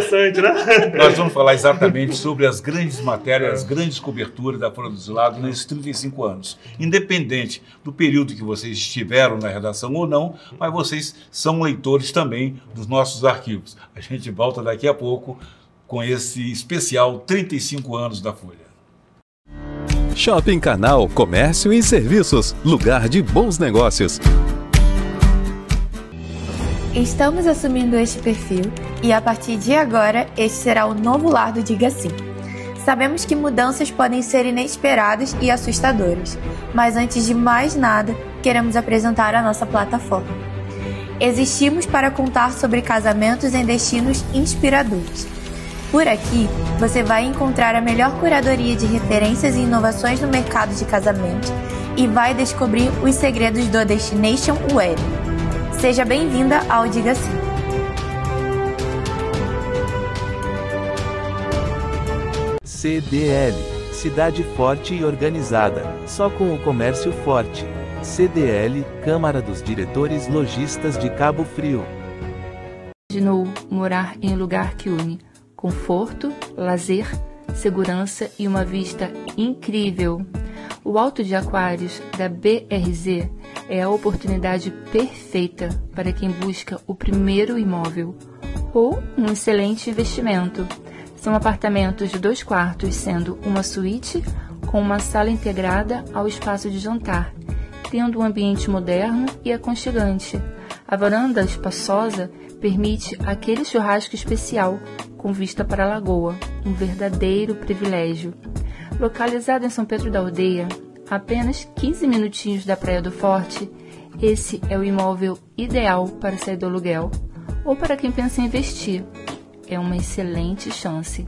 exatamente sobre as grandes matérias, as grandes coberturas da Folha dos Lagos nesses 35 anos. Independente do período que vocês estiveram na redação ou não, mas vocês são leitores também dos nossos arquivos. A gente volta daqui a pouco com esse especial 35 anos da Folha. Shopping Canal Comércio e Serviços, lugar de bons negócios. Estamos assumindo este perfil e a partir de agora este será o novo lar do Diga Sim. Sabemos que mudanças podem ser inesperadas e assustadoras, mas antes de mais nada, queremos apresentar a nossa plataforma. Existimos para contar sobre casamentos em destinos inspiradores. Por aqui, você vai encontrar a melhor curadoria de referências e inovações no mercado de casamento e vai descobrir os segredos do Destination Wedding. Seja bem-vinda ao Diga Sim. CDL, Cidade Forte e Organizada, só com o comércio forte. CDL, Câmara dos Diretores Lojistas de Cabo Frio. Imaginou morar em um lugar que une conforto, lazer, segurança e uma vista incrível. O Alto de Aquários da BRZ é a oportunidade perfeita para quem busca o primeiro imóvel ou um excelente investimento. São apartamentos de 2 quartos, sendo uma suíte com uma sala integrada ao espaço de jantar, tendo um ambiente moderno e aconchegante. A varanda espaçosa permite aquele churrasco especial com vista para a lagoa, um verdadeiro privilégio. Localizado em São Pedro da Aldeia, a apenas 15 minutinhos da Praia do Forte, esse é o imóvel ideal para sair do aluguel ou para quem pensa em investir. É uma excelente chance.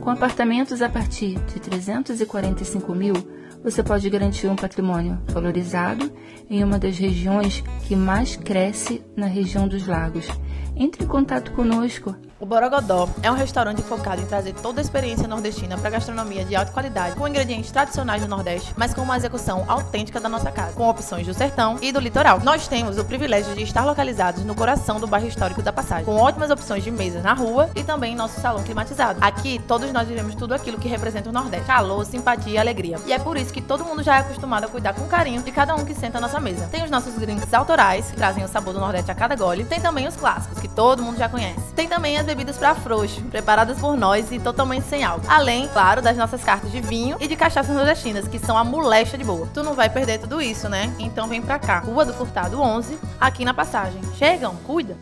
Com apartamentos a partir de 345 mil, você pode garantir um patrimônio valorizado em uma das regiões que mais cresce na região dos lagos. Entre em contato conosco. O Borogodó é um restaurante focado em trazer toda a experiência nordestina para gastronomia de alta qualidade, com ingredientes tradicionais do Nordeste, mas com uma execução autêntica da nossa casa, com opções do sertão e do litoral. Nós temos o privilégio de estar localizados no coração do bairro histórico da Passagem, com ótimas opções de mesas na rua e também em nosso salão climatizado. Aqui, todos nós vivemos tudo aquilo que representa o Nordeste: calor, simpatia e alegria. E é por isso que todo mundo já é acostumado a cuidar com carinho de cada um que senta à nossa mesa. Tem os nossos drinks autorais, que trazem o sabor do Nordeste a cada gole. Tem também os clássicos, que todo mundo já conhece. Tem também as bebidas para frouxo, preparadas por nós e totalmente sem álcool. Além, claro, das nossas cartas de vinho e de cachaças nordestinas, que são a molecha de boa. Tu não vai perder tudo isso, né? Então vem pra cá. Rua do Furtado 11, aqui na Passagem. Chegam, cuida!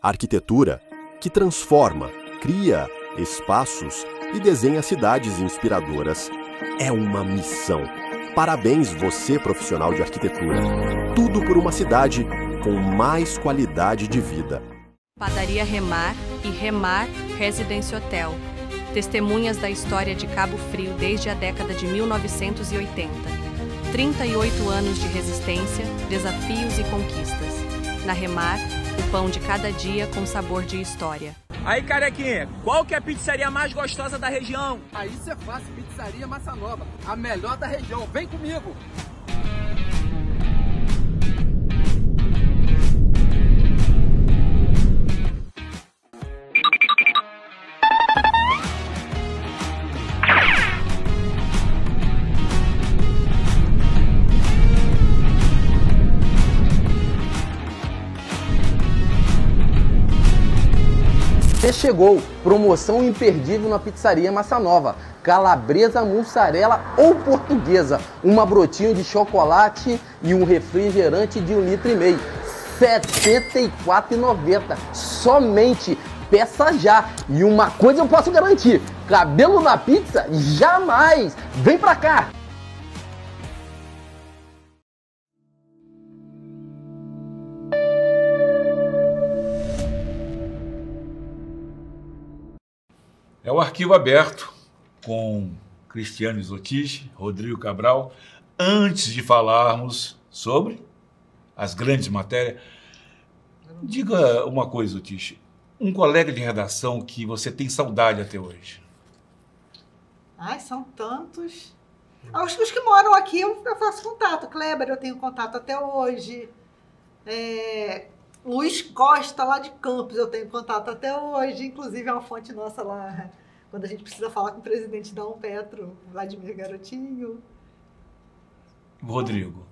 Arquitetura que transforma, cria espaços e desenha cidades inspiradoras é uma missão. Parabéns você, profissional de arquitetura. Tudo por uma cidade com mais qualidade de vida. Padaria Remar e Remar Residence Hotel. Testemunhas da história de Cabo Frio desde a década de 1980. 38 anos de resistência, desafios e conquistas. Na Remar, o pão de cada dia com sabor de história. Aí, carequinha, qual que é a pizzaria mais gostosa da região? Aí você faz Pizzaria Massa Nova, a melhor da região. Vem comigo! Chegou, promoção imperdível na Pizzaria Massa Nova, calabresa, mussarela ou portuguesa, uma brotinho de chocolate e um refrigerante de 1,5 litro, R$ 74,90, somente, peça já. E uma coisa eu posso garantir, cabelo na pizza, jamais, vem pra cá! É o Arquivo Aberto com Cristiano Isotiche, Rodrigo Cabral. Antes de falarmos sobre as grandes matérias, diga uma coisa, Isotiche. Um colega de redação que você tem saudade até hoje? Ai, são tantos. Os que moram aqui eu faço contato. Kleber, eu tenho contato até hoje. Luiz Costa, lá de Campos, eu tenho contato até hoje. Inclusive, é uma fonte nossa lá, quando a gente precisa falar com o presidente da Petro, Vladimir Garotinho. Rodrigo,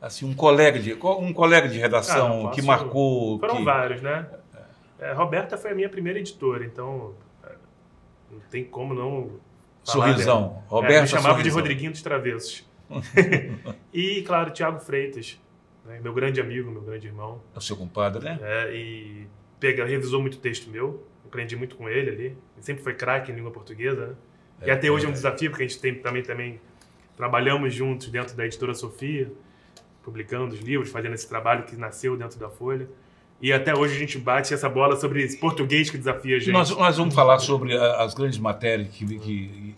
assim, um colega de redação que marcou... Foram vários, né? Roberta foi a minha primeira editora, então não tem como não... Sorrisão. Roberta me chamava Sorrisão. de Rodriguinho dos Travessos. E, claro, Tiago Freitas, né? Meu grande amigo, meu grande irmão. É o seu compadre, né? E revisou muito texto meu, aprendi muito com ele ali. Ele sempre foi craque em língua portuguesa, né? E até hoje é um desafio, porque a gente também trabalhamos juntos dentro da Editora Sofia. publicando os livros, fazendo esse trabalho que nasceu dentro da Folha. E até hoje a gente bate essa bola sobre esse português que desafia a gente. Nós vamos falar sobre as grandes matérias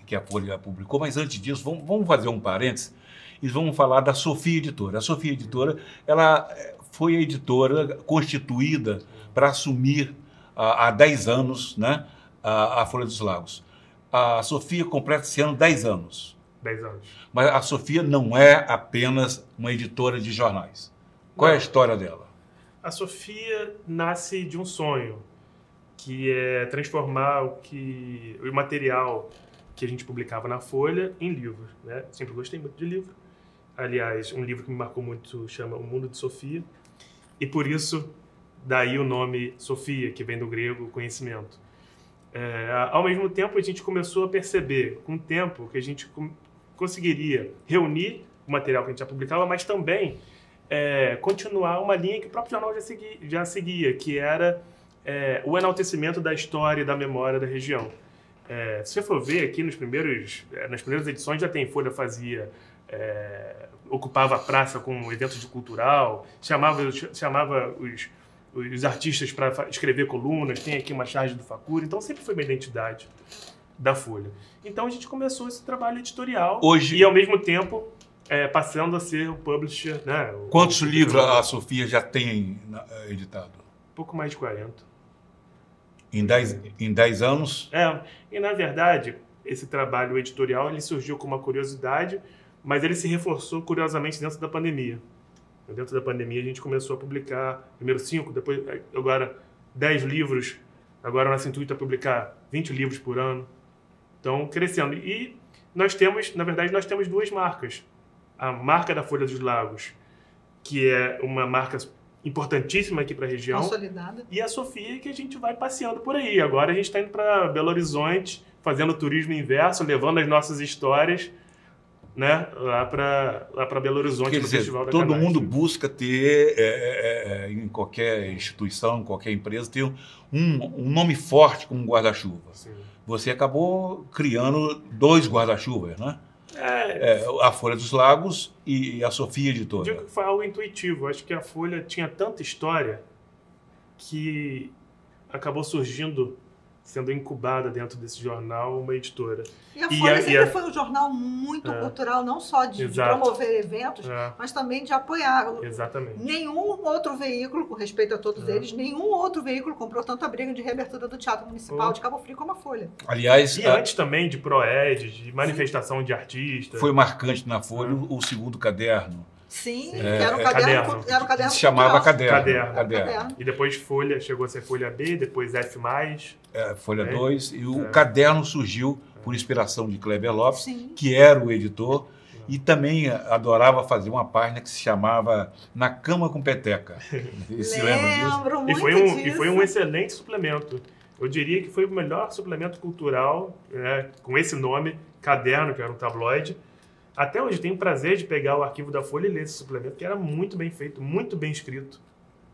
que a Folha publicou, mas antes disso, vamos fazer um parênteses e vamos falar da Sophia Editora. A Sophia Editora, ela foi a editora constituída para assumir há 10 anos, né, a Folha dos Lagos. A Sophia completa esse ano 10 anos. 10 anos. Mas a Sophia não é apenas uma editora de jornais. Qual é a história dela? A Sophia nasce de um sonho, que é transformar o material que a gente publicava na Folha em livro, né? Sempre gostei muito de livro. Aliás, um livro que me marcou muito chama O Mundo de Sofia. E por isso, daí o nome Sofia, que vem do grego conhecimento. Ao mesmo tempo, a gente começou a perceber, com o tempo, que a gente conseguiria reunir o material que a gente já publicava, mas também continuar uma linha que o próprio jornal já seguia, que era o enaltecimento da história e da memória da região. Se você for ver aqui nas primeiras edições, já tem Folha fazia, ocupava a praça com um evento de cultural, chamava os artistas para escrever colunas, tem aqui uma charge do Facura, então sempre foi uma identidade da Folha. Então a gente começou esse trabalho editorial e ao mesmo tempo passando a ser o publisher. Né, Quantos livros a Sophia já tem editado? Pouco mais de 40. Em 10 anos? E na verdade, esse trabalho editorial ele surgiu com uma curiosidade, mas ele se reforçou curiosamente dentro da pandemia. Dentro da pandemia a gente começou a publicar primeiro 5, depois agora 10 livros, agora nosso intuito é publicar 20 livros por ano. Então, crescendo. E nós temos, na verdade, duas marcas. A marca da Folha dos Lagos, que é uma marca importantíssima aqui para a região. Consolidada. E a Sophia, que a gente vai passeando por aí. Agora a gente está indo para Belo Horizonte, fazendo turismo inverso, levando as nossas histórias, né, lá para Belo Horizonte. Quer dizer, Festival da todo Canastra. mundo busca ter, em qualquer instituição, em qualquer empresa, ter um nome forte como guarda-chuva. Você acabou criando 2 guarda-chuvas, né? A Folha dos Lagos e a Sophia Editora. Digo que foi algo intuitivo. Acho que a Folha tinha tanta história que acabou surgindo, sendo incubada dentro desse jornal, uma editora. E a Folha sempre foi um jornal muito cultural, não só de promover eventos, mas também de apoiar. Exatamente. Nenhum outro veículo, com respeito a todos eles, nenhum outro veículo comprou tanta briga de reabertura do Teatro Municipal de Cabo Frio como a Folha. Aliás, antes também de Proed, de manifestação de artistas. Foi marcante na Folha o segundo caderno. Sim, que era um caderno. Era um caderno se chamava cultural. Caderno. E depois Folha, chegou a ser Folha B, depois F+. Folha 2. E o caderno surgiu por inspiração de Kleber Lopes, que era o editor, e também adorava fazer uma página que se chamava Na Cama com Peteca. Se lembra disso? E foi um excelente suplemento. Eu diria que foi o melhor suplemento cultural, com esse nome, Caderno, que era um tabloide. Até hoje tenho o prazer de pegar o arquivo da Folha e ler esse suplemento, que era muito bem feito, muito bem escrito.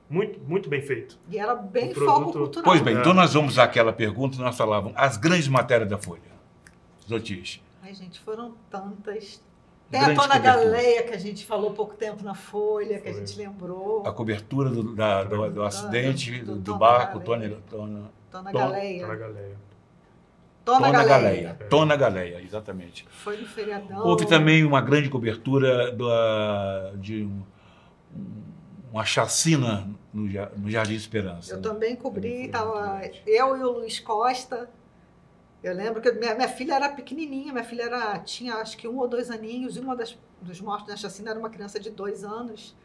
Muito, muito bem feito. E era bem foco cultural. Pois bem, então nós vamos àquela pergunta, nós falávamos as grandes matérias da Folha. Zotis. Ai, gente, foram tantas. Tem a Tona Galeia, que a gente falou pouco tempo na Folha, que a gente lembrou. A cobertura do acidente, do barco, Tona Galeia. Tona Galeia, exatamente. Foi no feriadão. Houve também uma grande cobertura de uma chacina no Jardim Esperança. Eu também cobri, estava eu e o Luiz Costa. Eu lembro que minha filha era pequenininha, tinha acho que 1 ou 2 aninhos, e uma dos mortos na chacina era uma criança de 2 anos.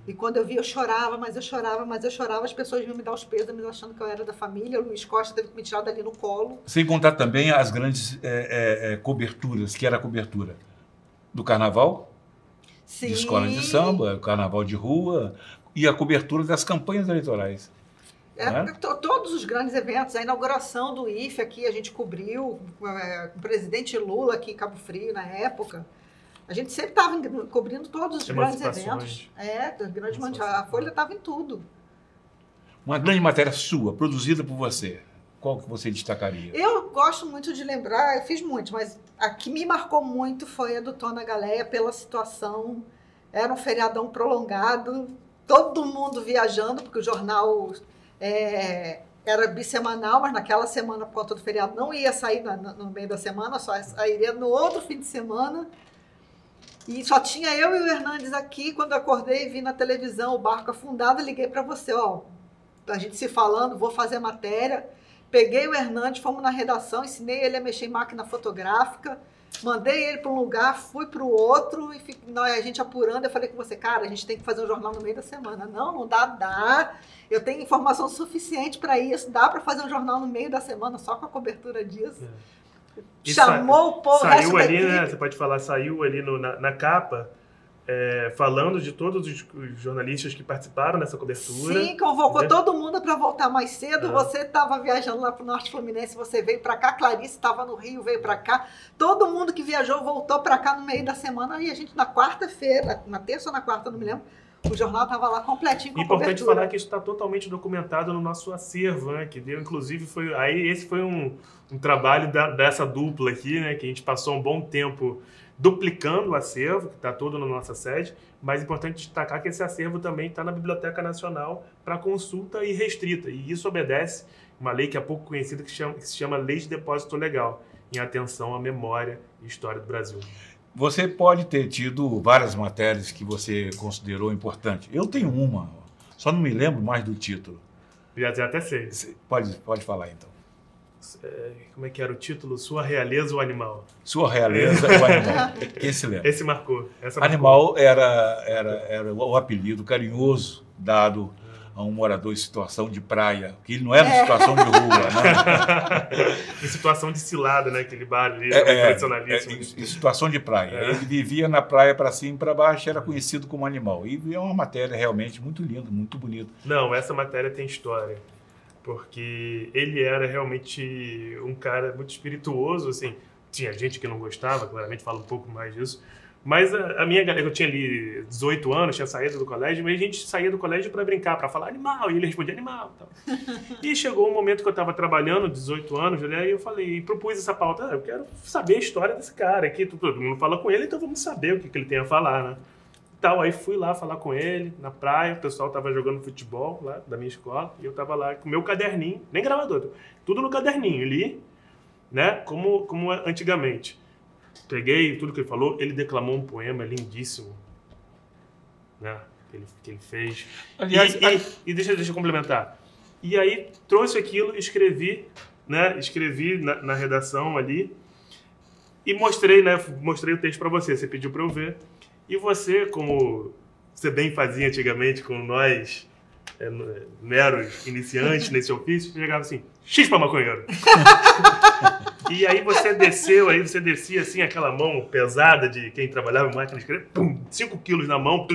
E quando eu vi, eu chorava, mas eu chorava, as pessoas vinham me dar os pêsames achando que eu era da família. O Luiz Costa teve que me tirar dali no colo. Sem contar também as grandes coberturas, que era a cobertura do carnaval, de escolas de samba, carnaval de rua, e a cobertura das campanhas eleitorais. Todos os grandes eventos, a inauguração do IFE aqui a gente cobriu, com o presidente Lula aqui em Cabo Frio na época. A gente sempre estava cobrindo todos os grandes eventos. A Folha estava em tudo. Uma grande matéria sua, produzida por você, qual que você destacaria? Eu gosto muito de lembrar, eu fiz muitos, mas a que me marcou muito foi a do Tona Galeia, pela situação Era um feriadão prolongado, todo mundo viajando, porque o jornal era bissemanal, mas naquela semana, por conta do feriado, não ia sair no meio da semana, só sairia no outro fim de semana. E só tinha eu e o Hernandes aqui. Quando eu acordei e vi na televisão o barco afundado, liguei para você, ó, a gente se falando, vou fazer matéria. Peguei o Hernandes, fomos na redação, ensinei ele a mexer em máquina fotográfica, mandei ele para um lugar, fui para o outro, e a gente apurando, eu falei com você, cara, a gente tem que fazer um jornal no meio da semana. Não dá, eu tenho informação suficiente para isso, dá para fazer um jornal no meio da semana só com a cobertura disso. Chamou o povo, saiu ali, né? Você pode falar, saiu ali na capa, falando de todos os jornalistas que participaram dessa cobertura. Sim, convocou todo mundo para voltar mais cedo. Você estava viajando lá para o Norte Fluminense, você veio para cá, Clarice estava no Rio, veio para cá. Todo mundo que viajou voltou para cá no meio da semana. E a gente, na quarta-feira, na terça ou na quarta, não me lembro, o jornal estava lá completinho com a cobertura. Importante falar que isso está totalmente documentado no nosso acervo, né? Que deu, inclusive, esse foi um trabalho dessa dupla aqui, né? Que a gente passou um bom tempo duplicando o acervo, que está todo na nossa sede, mas é importante destacar que esse acervo também está na Biblioteca Nacional para consulta irrestrita, e isso obedece uma lei que é pouco conhecida, que se chama Lei de Depósito Legal, em atenção à memória e história do Brasil. Você pode ter tido várias matérias que você considerou importante. Eu tenho uma, só não me lembro mais do título. Já até sei. Pode falar, então. Como é que era o título? Sua Realeza ou Animal? Sua Realeza ou Animal. Quem se lembra? Esse marcou. Animal era o apelido carinhoso dado a um morador em situação de praia, que ele não era em situação de rua, né? Em situação de cilada, né? Aquele bar ali, tradicionalíssimo. Em situação de praia. Ele vivia na praia para cima e para baixo, era conhecido como Animal. E é uma matéria realmente muito linda, muito bonita. Não, essa matéria tem história. Porque ele era realmente um cara muito espirituoso, assim. Tinha gente que não gostava, claramente fala um pouco mais disso. Mas a minha galera, eu tinha ali 18 anos, tinha saído do colégio, mas a gente saía do colégio para brincar, para falar animal, e ele respondia animal. Tal. E chegou um momento que eu estava trabalhando, 18 anos, né, e eu falei, e propus essa pauta, eu quero saber a história desse cara aqui, todo mundo fala com ele, então vamos saber o que ele tem a falar, né? Aí fui lá falar com ele, na praia, o pessoal estava jogando futebol lá da minha escola, e eu estava lá com o meu caderninho, nem gravador, tudo no caderninho, li, né, como antigamente. Peguei tudo que ele falou, ele declamou um poema lindíssimo, né, que ele fez. Aliás, e deixa eu complementar. E aí trouxe aquilo, escrevi na redação ali, e mostrei o texto para você, você pediu para eu ver. E você, como você bem fazia antigamente com nós, meros iniciantes nesse ofício, chegava assim, X pra maconheiro. E aí você descia assim, aquela mão pesada de quem trabalhava em máquina de escrever, 5 quilos na mão.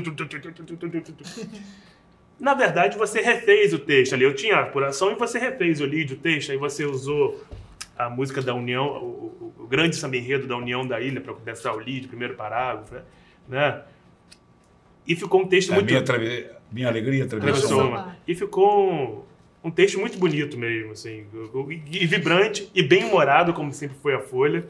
Na verdade, você refez o texto ali. Eu tinha a apuração e você refez, eu li o texto, aí você usou a música da União, o grande samba-enredo da União da Ilha para começar o lead, primeiro parágrafo, né? E ficou um texto muito... Minha alegria atravessou. E ficou um texto muito bonito mesmo, assim, e vibrante, e bem humorado, como sempre foi a Folha,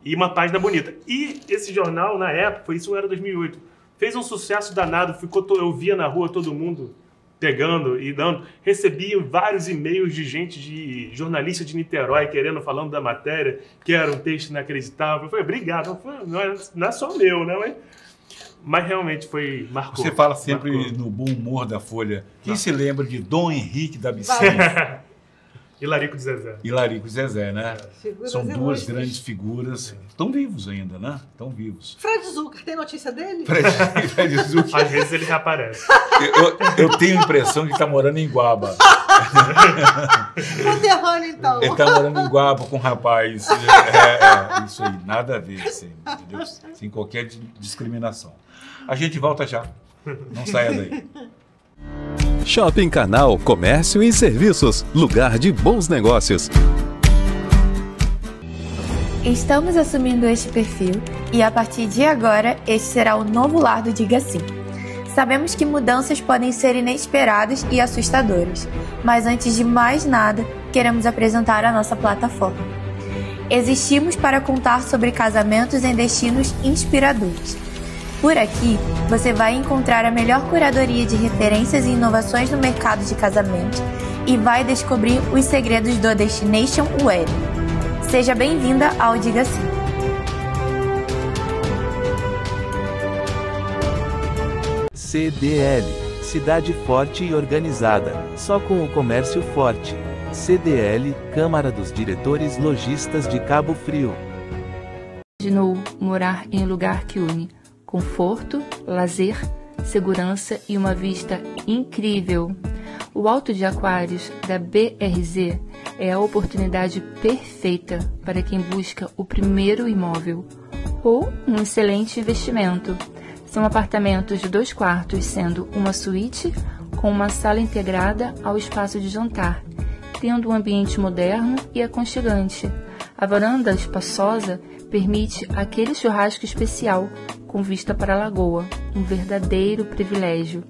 e uma página bonita. E esse jornal, na época, isso era 2008, fez um sucesso danado, eu via na rua todo mundo pegando e dando, recebi vários e-mails de gente, de jornalista de Niterói, falando da matéria, que era um texto inacreditável. Eu falei, obrigado, não é só meu, né? Mas realmente marcou. Você fala sempre no bom humor da Folha. Quem se lembra de Dom Henrique da Abissínia? E Larico de Zezé. E Larico de Zezé, né? São duas grandes figuras. Estão vivos ainda, né? Estão vivos. Fred Zucker, tem notícia dele? Fred Zucker. Às vezes ele reaparece. Eu tenho a impressão de que está morando em Guaba. Conterrâneo, então. Ele está morando em Guaba com um rapaz. Isso aí, nada a ver, assim, entendeu? Sem qualquer discriminação. A gente volta já. Não saia daí. Shopping Canal Comércio e Serviços, lugar de bons negócios. Estamos assumindo este perfil e a partir de agora este será o novo lar do Diga Sim. Sabemos que mudanças podem ser inesperadas e assustadoras, mas antes de mais nada, queremos apresentar a nossa plataforma. Existimos para contar sobre casamentos em destinos inspiradores. Por aqui, você vai encontrar a melhor curadoria de referências e inovações no mercado de casamento e vai descobrir os segredos do Destination Wedding. Seja bem-vinda ao Diga Sim. CDL, cidade forte e organizada, só com o comércio forte. CDL, Câmara dos Diretores Lojistas de Cabo Frio. Imaginou morar em um lugar que une conforto, lazer, segurança e uma vista incrível. O Alto de Aquários da BRZ é a oportunidade perfeita para quem busca o primeiro imóvel ou um excelente investimento. São apartamentos de 2 quartos, sendo uma suíte com uma sala integrada ao espaço de jantar, tendo um ambiente moderno e aconchegante. A varanda espaçosa permite aquele churrasco especial com vista para a lagoa, um verdadeiro privilégio.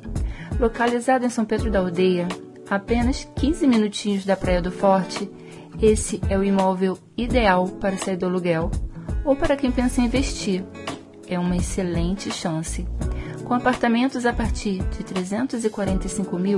Localizado em São Pedro da Aldeia, a apenas 15 minutinhos da Praia do Forte, esse é o imóvel ideal para sair do aluguel ou para quem pensa em investir. É uma excelente chance. Com apartamentos a partir de 345 mil,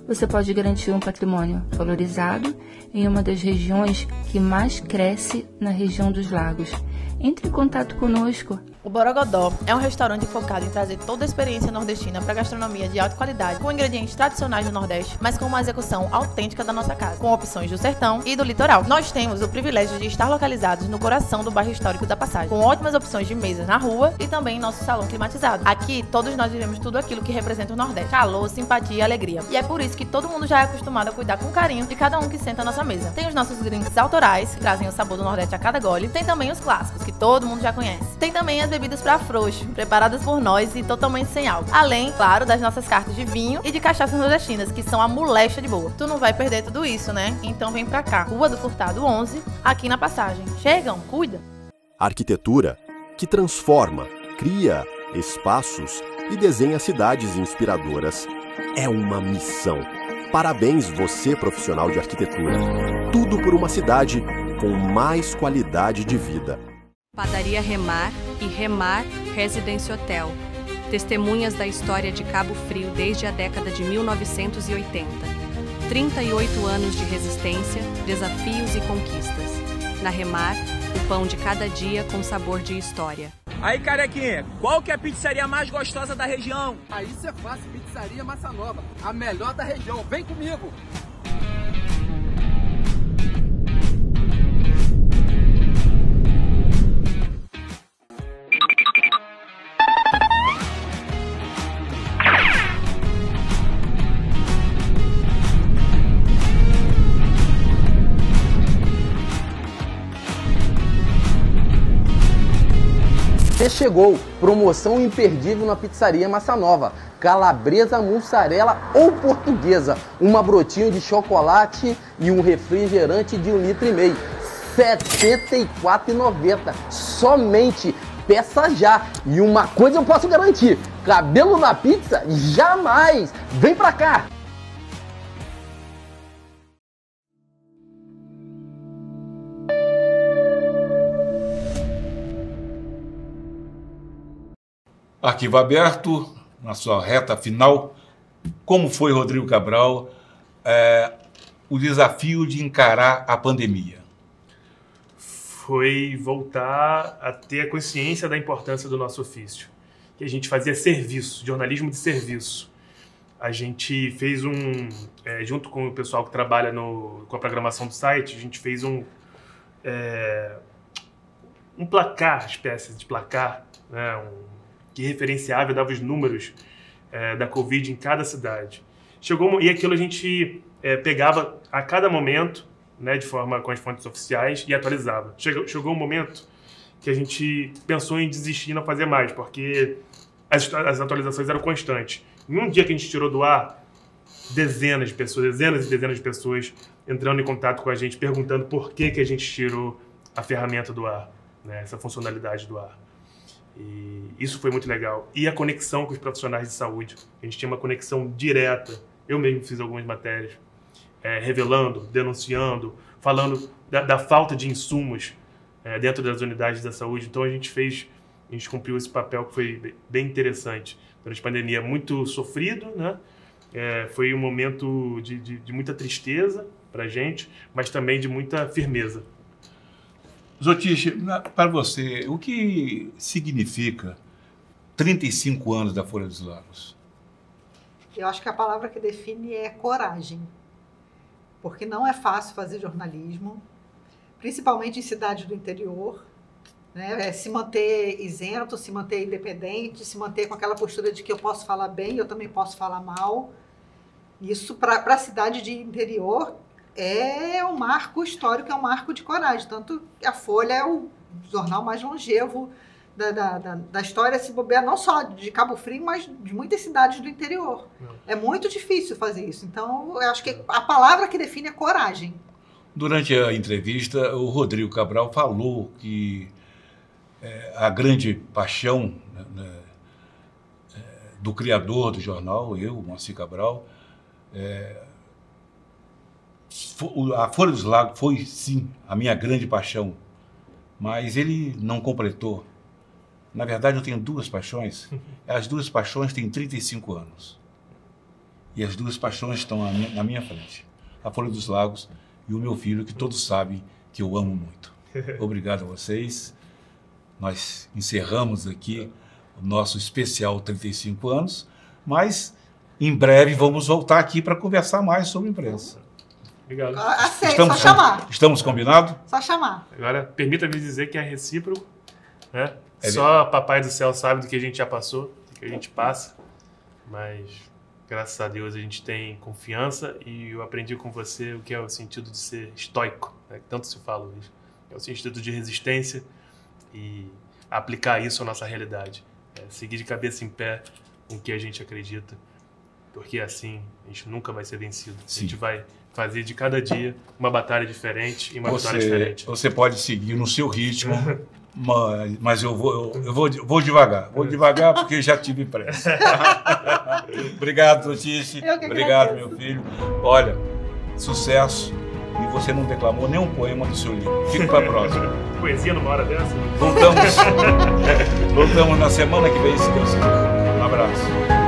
você pode garantir um patrimônio valorizado em uma das regiões que mais cresce na região dos lagos. Entre em contato conosco. O Borogodó é um restaurante focado em trazer toda a experiência nordestina para gastronomia de alta qualidade, com ingredientes tradicionais do Nordeste, mas com uma execução autêntica da nossa casa, com opções do sertão e do litoral. Nós temos o privilégio de estar localizados no coração do bairro histórico da Passagem, com ótimas opções de mesas na rua e também em nosso salão climatizado. Aqui, todos nós vivemos tudo aquilo que representa o Nordeste: calor, simpatia e alegria. E é por isso que todo mundo já é acostumado a cuidar com carinho de cada um que senta à nossa mesa. Tem os nossos drinks autorais, que trazem o sabor do Nordeste a cada gole. Tem também os clássicos, que todo mundo já conhece. Tem também as bebidas para frouxo, preparadas por nós e totalmente sem álcool. Além, claro, das nossas cartas de vinho e de cachaças nordestinas, que são a molecha de boa. Tu não vai perder tudo isso, né? Então vem pra cá. Rua do Furtado 11, aqui na Passagem. Chegam, cuida! Arquitetura que transforma, cria espaços e desenha cidades inspiradoras é uma missão. Parabéns você, profissional de arquitetura. Tudo por uma cidade com mais qualidade de vida. Padaria Remar e Remar Residence Hotel. Testemunhas da história de Cabo Frio desde a década de 1980. 38 anos de resistência, desafios e conquistas. Na Remar, o pão de cada dia com sabor de história. Aí, carequinha, qual que é a pizzaria mais gostosa da região? Aí isso é fácil, Pizzaria Massa Nova, a melhor da região. Vem comigo! Chegou, promoção imperdível na Pizzaria Massa Nova, calabresa, mussarela ou portuguesa, uma brotinho de chocolate e um refrigerante de 1,5 litro, R$ 74,90, somente, peça já. E uma coisa eu posso garantir, cabelo na pizza, jamais, vem pra cá! Arquivo aberto, na sua reta final. Como foi, Rodrigo Cabral, o desafio de encarar a pandemia? Foi voltar a ter a consciência da importância do nosso ofício. Que a gente fazia serviço, jornalismo de serviço. A gente fez junto com o pessoal que trabalha com a programação do site, a gente fez um placar, espécie de placar, né, que referenciava e dava os números da Covid em cada cidade. E aquilo a gente pegava a cada momento, né, de forma com as fontes oficiais, e atualizava. Chegou um momento que a gente pensou em desistir e não fazer mais, porque as atualizações eram constantes. Em um dia que a gente tirou do ar, dezenas e dezenas de pessoas entrando em contato com a gente, perguntando por que a gente tirou a ferramenta do ar, né, essa funcionalidade do ar. E isso foi muito legal. E a conexão com os profissionais de saúde. A gente tinha uma conexão direta. Eu mesmo fiz algumas matérias revelando, denunciando, falando da falta de insumos dentro das unidades da saúde. Então a gente fez a gente cumpriu esse papel que foi bem interessante. Durante a pandemia, muito sofrido, né? Foi um momento de muita tristeza para a gente, mas também de muita firmeza. Zotiche, para você, o que significa 35 anos da Folha dos Lagos? Eu acho que a palavra que define é coragem. Porque não é fácil fazer jornalismo, principalmente em cidades do interior, né? Se manter isento, se manter independente, se manter com aquela postura de que eu posso falar bem, eu também posso falar mal. Isso, para a cidade de interior, é um marco histórico, é um marco de coragem. Tanto que a Folha é o jornal mais longevo da história, se bobear, não só de Cabo Frio, mas de muitas cidades do interior. É muito difícil fazer isso. Então, eu acho que a palavra que define é coragem. Durante a entrevista, o Rodrigo Cabral falou que a grande paixão do criador do jornal, Moacir Cabral, a Folha dos Lagos foi, sim, a minha grande paixão, mas ele não completou. Na verdade, eu tenho duas paixões. As duas paixões têm 35 anos. E as duas paixões estão na minha frente. A Folha dos Lagos e o meu filho, que todos sabem que eu amo muito. Obrigado a vocês. Nós encerramos aqui o nosso especial 35 anos, mas em breve vamos voltar aqui para conversar mais sobre imprensa. Obrigado. Aceito, só chamar. Estamos combinados? Só chamar. Agora, permita-me dizer que é recíproco, né? Só Papai do Céu sabe do que a gente já passou, do que a gente passa, mas graças a Deus a gente tem confiança e eu aprendi com você o que é o sentido de ser estoico, né? Que tanto se fala hoje. É o sentido de resistência e aplicar isso à nossa realidade. Seguir de cabeça em pé com o que a gente acredita, porque assim a gente nunca vai ser vencido. Sim. A gente vai fazer de cada dia uma batalha diferente e uma vitória diferente. Você pode seguir no seu ritmo, mas eu vou devagar. Vou devagar porque já tive pressa. Obrigado, Zotiche. Obrigado, meu filho. Olha, sucesso. E você não declamou nenhum poema do seu livro. Fica para a próxima. Poesia numa hora dessa? Voltamos na semana que vem, se Deus quiser. Um abraço.